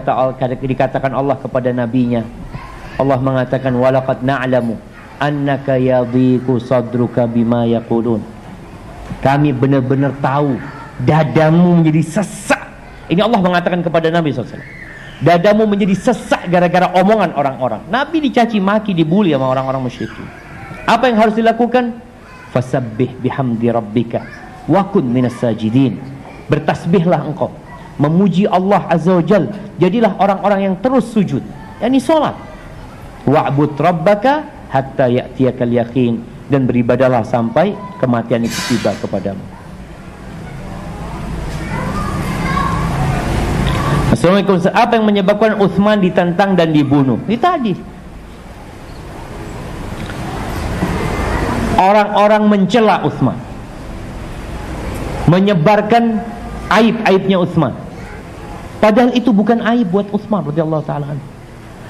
dikatakan Allah kepada nabinya? Allah mengatakan walaqad na'lamu annaka yadhiqu sadruka bima yaqulun. Kami benar-benar tahu dadamu menjadi sesak. Ini Allah mengatakan kepada Nabi SAW. Dadamu menjadi sesak gara-gara omongan orang-orang. Nabi dicaci maki, dibuli sama orang-orang musyrikin. Apa yang harus dilakukan? Fasabbih bihamdi rabbika wa kun minas sajidin. Bertasbihlah engkau, memuji Allah Azza wa Jalla. Jadilah orang-orang yang terus sujud, yakni salat. Wa'bud rabbaka hatta ya'tiyakal yaqin. Dan beribadahlah sampai kematian itu tiba kepadamu. Assalamualaikum. Apa yang menyebabkan Utsman ditantang dan dibunuh? Ini tadi. Orang-orang mencela Utsman, menyebarkan aib-aibnya Utsman. Padahal itu bukan aib buat Utsman radhiyallahu taala anhu.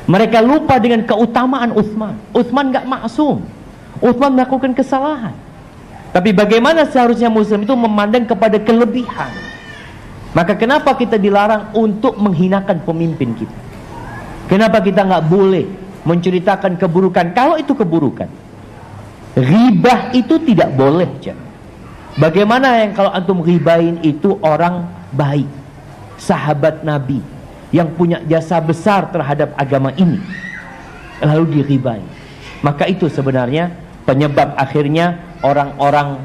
Mereka lupa dengan keutamaan Utsman. Utsman enggak maksum. Utsman melakukan kesalahan. Tapi bagaimana seharusnya muslim itu memandang kepada kelebihan? Maka kenapa kita dilarang untuk menghinakan pemimpin kita? Kenapa kita nggak boleh menceritakan keburukan kalau itu keburukan? Ghibah itu tidak boleh, jangan. Bagaimana yang kalau antum ghibahin itu orang baik, sahabat Nabi yang punya jasa besar terhadap agama ini, lalu dighibahin? Maka itu sebenarnya penyebab akhirnya orang-orang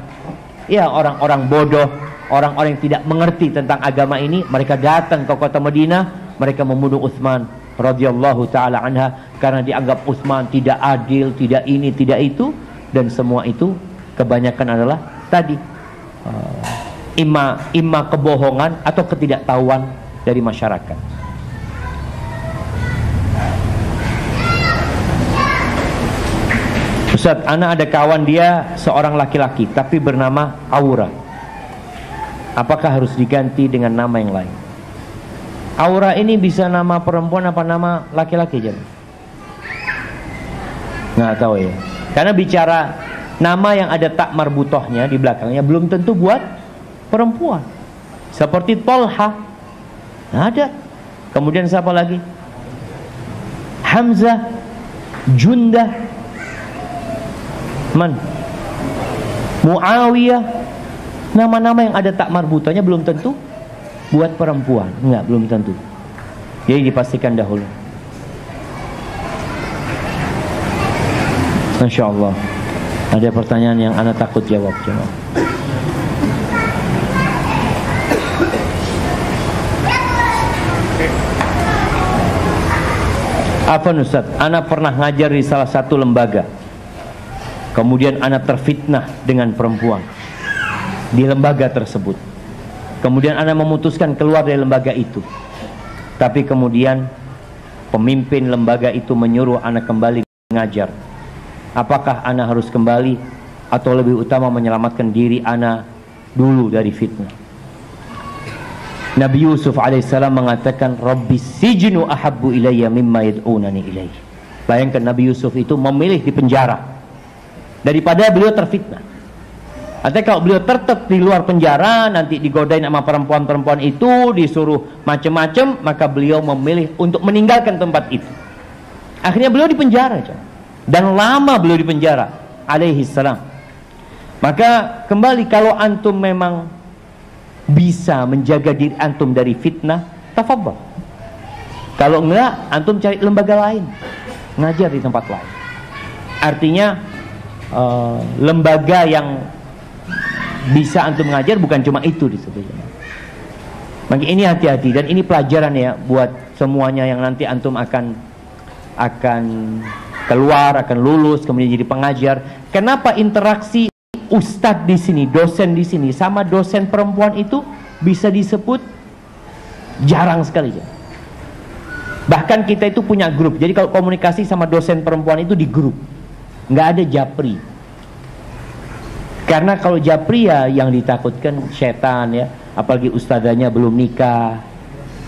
bodoh, orang-orang yang tidak mengerti tentang agama ini, mereka datang ke kota Madinah, mereka membunuh Utsman radhiyallahu taala anha karena dianggap Utsman tidak adil, tidak ini, tidak itu, dan semua itu kebanyakan adalah tadi imma kebohongan atau ketidaktahuan dari masyarakat. Ustaz, anak ada kawan dia seorang laki-laki tapi bernama Aura. Apakah harus diganti dengan nama yang lain? Aura ini bisa nama perempuan apa nama laki-laki jadi? Nggak tahu ya. Karena bicara nama yang ada tak marbutohnya di belakangnya belum tentu buat perempuan. Seperti Tolha, ada. Kemudian siapa lagi? Hamzah, Jundah, Muawiyah. Nama-nama yang ada tak marbutohnya belum tentu buat perempuan. Enggak, belum tentu. Jadi dipastikan dahulu. Masya Allah. Ada pertanyaan yang anak takut jawab. Apa Ustaz? Anak pernah ngajar di salah satu lembaga. Kemudian anak terfitnah dengan perempuan di lembaga tersebut. Kemudian anak memutuskan keluar dari lembaga itu. Tapi kemudian pemimpin lembaga itu menyuruh anak kembali mengajar. Apakah anak harus kembali atau lebih utama menyelamatkan diri anak dulu dari fitnah? Nabi Yusuf alaihissalam mengatakan, Rabbi sijnu ahabbu ilayya mimma yad'unani ilayhi. Bayangkan Nabi Yusuf itu memilih di penjara daripada beliau terfitnah. Artinya kalau beliau tetap di luar penjara, nanti digodain sama perempuan-perempuan itu, disuruh macam-macam, maka beliau memilih untuk meninggalkan tempat itu. Akhirnya beliau di penjara, dan lama beliau di penjara, alaihi salam. Maka kembali, kalau antum memang bisa menjaga diri antum dari fitnah, tafadhal. Kalau enggak, antum cari lembaga lain, ngajar di tempat lain. Artinya lembaga yang bisa antum mengajar bukan cuma itu di situ. Maka ini hati-hati, dan ini pelajaran ya buat semuanya yang nanti antum akan keluar, akan lulus, kemudian jadi pengajar. Kenapa interaksi ustadz di sini, dosen di sini sama dosen perempuan itu bisa disebut jarang sekali ya. Bahkan kita itu punya grup. Jadi kalau komunikasi sama dosen perempuan itu di grup, nggak ada japri. Karena kalau japri ya yang ditakutkan setan ya, apalagi ustadzanya belum nikah.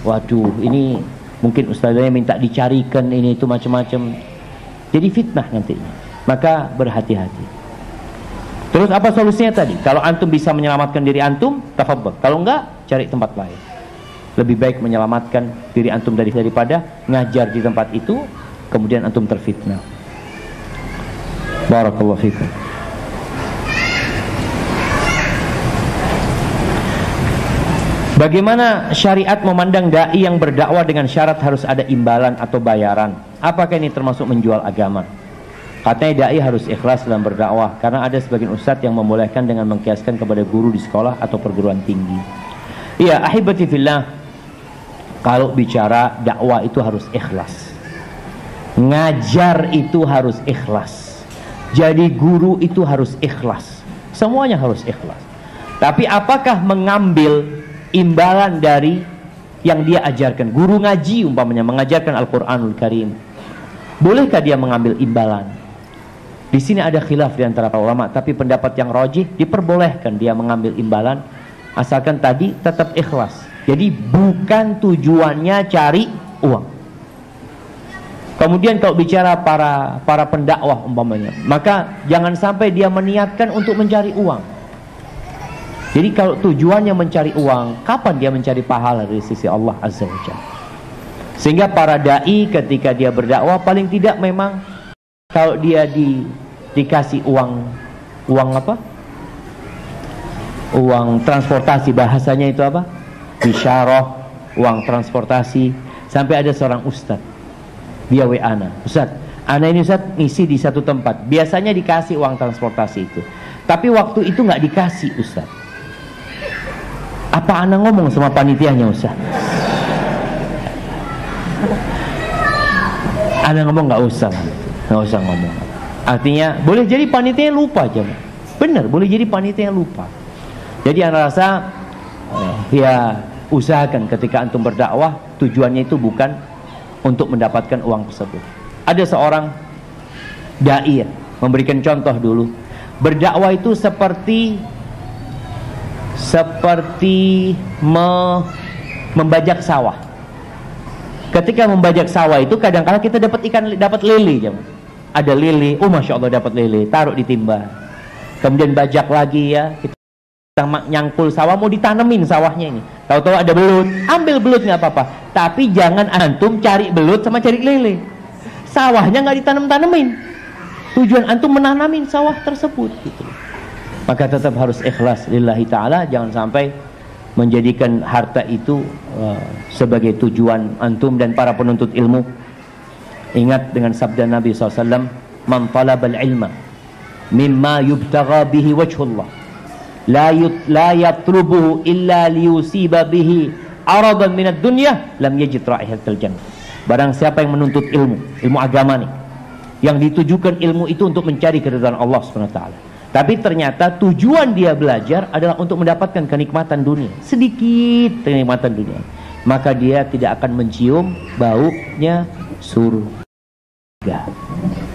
Waduh, ini mungkin ustadzanya minta dicarikan ini itu macam-macam. Jadi fitnah nantinya. Maka berhati-hati. Terus apa solusinya tadi? Kalau antum bisa menyelamatkan diri antum, tafadhol. Kalau enggak, cari tempat lain. Lebih baik menyelamatkan diri antum daripada ngajar di tempat itu kemudian antum terfitnah. Barakallahu fikum. Bagaimana syariat memandang dai yang berdakwah dengan syarat harus ada imbalan atau bayaran? Apakah ini termasuk menjual agama? Katanya dai harus ikhlas dalam berdakwah, karena ada sebagian ustadz yang membolehkan dengan mengkiaskan kepada guru di sekolah atau perguruan tinggi. Iya, ahibati fillah, kalau bicara dakwah itu harus ikhlas. Ngajar itu harus ikhlas. Jadi guru itu harus ikhlas. Semuanya harus ikhlas. Tapi apakah mengambil imbalan dari yang dia ajarkan? Guru ngaji umpamanya mengajarkan Al-Quranul Karim, bolehkah dia mengambil imbalan? Di sini ada khilaf di antara para ulama, tapi pendapat yang rajih diperbolehkan dia mengambil imbalan asalkan tadi tetap ikhlas. Jadi bukan tujuannya cari uang. Kemudian kalau bicara para pendakwah umpamanya, maka jangan sampai dia meniatkan untuk mencari uang. Jadi kalau tujuannya mencari uang, kapan dia mencari pahala dari sisi Allah Azza wa Jalla? Sehingga para dai ketika dia berdakwah, paling tidak memang kalau dia dikasih uang apa? Uang transportasi, bahasanya itu apa? Bisyarah, uang transportasi. Sampai ada seorang ustadz, dia WA-na, Ustadz, ana ini Ustadz ngisi di satu tempat, biasanya dikasih uang transportasi itu, tapi waktu itu nggak dikasih Ustadz. Apa ana ngomong sama panitianya Ustadz? Ana ngomong nggak usah ngomong. Artinya boleh jadi panitia lupa aja. Benar, boleh jadi panitia lupa. Jadi ana rasa ya usahakan ketika antum berdakwah tujuannya itu bukan untuk mendapatkan uang tersebut. Ada seorang dai memberikan contoh dulu, berdakwah itu seperti membajak sawah. Ketika membajak sawah itu kadang-kadang kita dapat ikan, dapat lele, ada lele, oh masya Allah dapat lele, taruh di timba, kemudian bajak lagi ya, kita nyangkul sawah, mau ditanemin sawahnya ini, tahu-tahu ada belut, ambil belut nggak apa-apa, tapi jangan antum cari belut sama cari lele, sawahnya nggak ditanam-tanemin, tujuan antum menanamin sawah tersebut gitu. Maka tetap harus ikhlas lillahi ta'ala, jangan sampai menjadikan harta itu sebagai tujuan antum dan para penuntut ilmu. Ingat dengan sabda Nabi SAW, man talabal ilma mimma yubtagha bihi wajhullah la yatlubuhu illa liyusiba bihi aradan minad dunya lam yajid ra'ihatal jannah. Barang siapa yang menuntut ilmu agama nih, yang ditujukan ilmu itu untuk mencari keridhaan Allah SWT, tapi ternyata tujuan dia belajar adalah untuk mendapatkan kenikmatan dunia, sedikit kenikmatan dunia, maka dia tidak akan mencium baunya surga.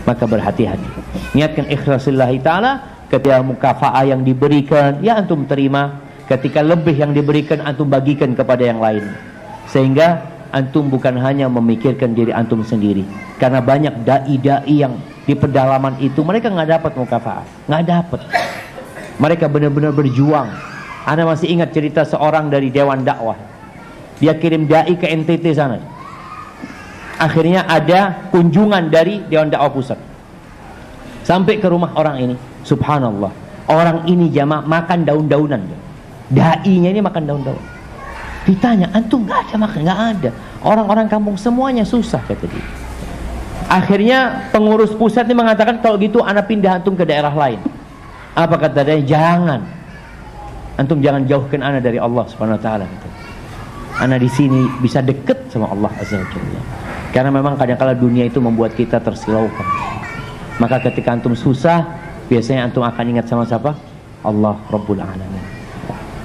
Maka berhati-hati, niatkan ikhlasillahi ta'ala. Ketika mukafa'ah yang diberikan, ya antum terima. Ketika lebih yang diberikan, antum bagikan kepada yang lain, sehingga antum bukan hanya memikirkan diri antum sendiri. Karena banyak dai-dai yang di pedalaman itu mereka nggak dapat mukafa'ah, nggak dapat. Mereka benar-benar berjuang. Anda masih ingat cerita seorang dari Dewan Dakwah, dia kirim dai ke NTT sana. Akhirnya ada kunjungan dari Dewan Dakwah Pusat, sampai ke rumah orang ini. Subhanallah, orang ini jamaah makan daun-daunan, dai-nya ini makan daun-daun. Ditanya, antum nggak ada makan? Nggak ada. Orang-orang kampung semuanya susah, kata dia. Akhirnya pengurus pusat ini mengatakan, kalau gitu ana pindah antum ke daerah lain. Apa kata dia? Jangan. Antum jangan jauhkan ana dari Allah Subhanahu wa taala gitu. Ana di sini bisa deket sama Allah Azza wa Jalla. Karena memang kadang-kala dunia itu membuat kita tersilaukan. Maka ketika antum susah, biasanya antum akan ingat sama siapa? Allah Rabbul Alamin.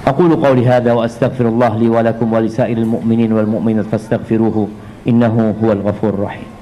Aqulu qawli hadza wa astaghfirullah li wa lakum wa lisairil mu'minin wal mu'minat fastaghfiruhu innahu huwal ghafurur rahim.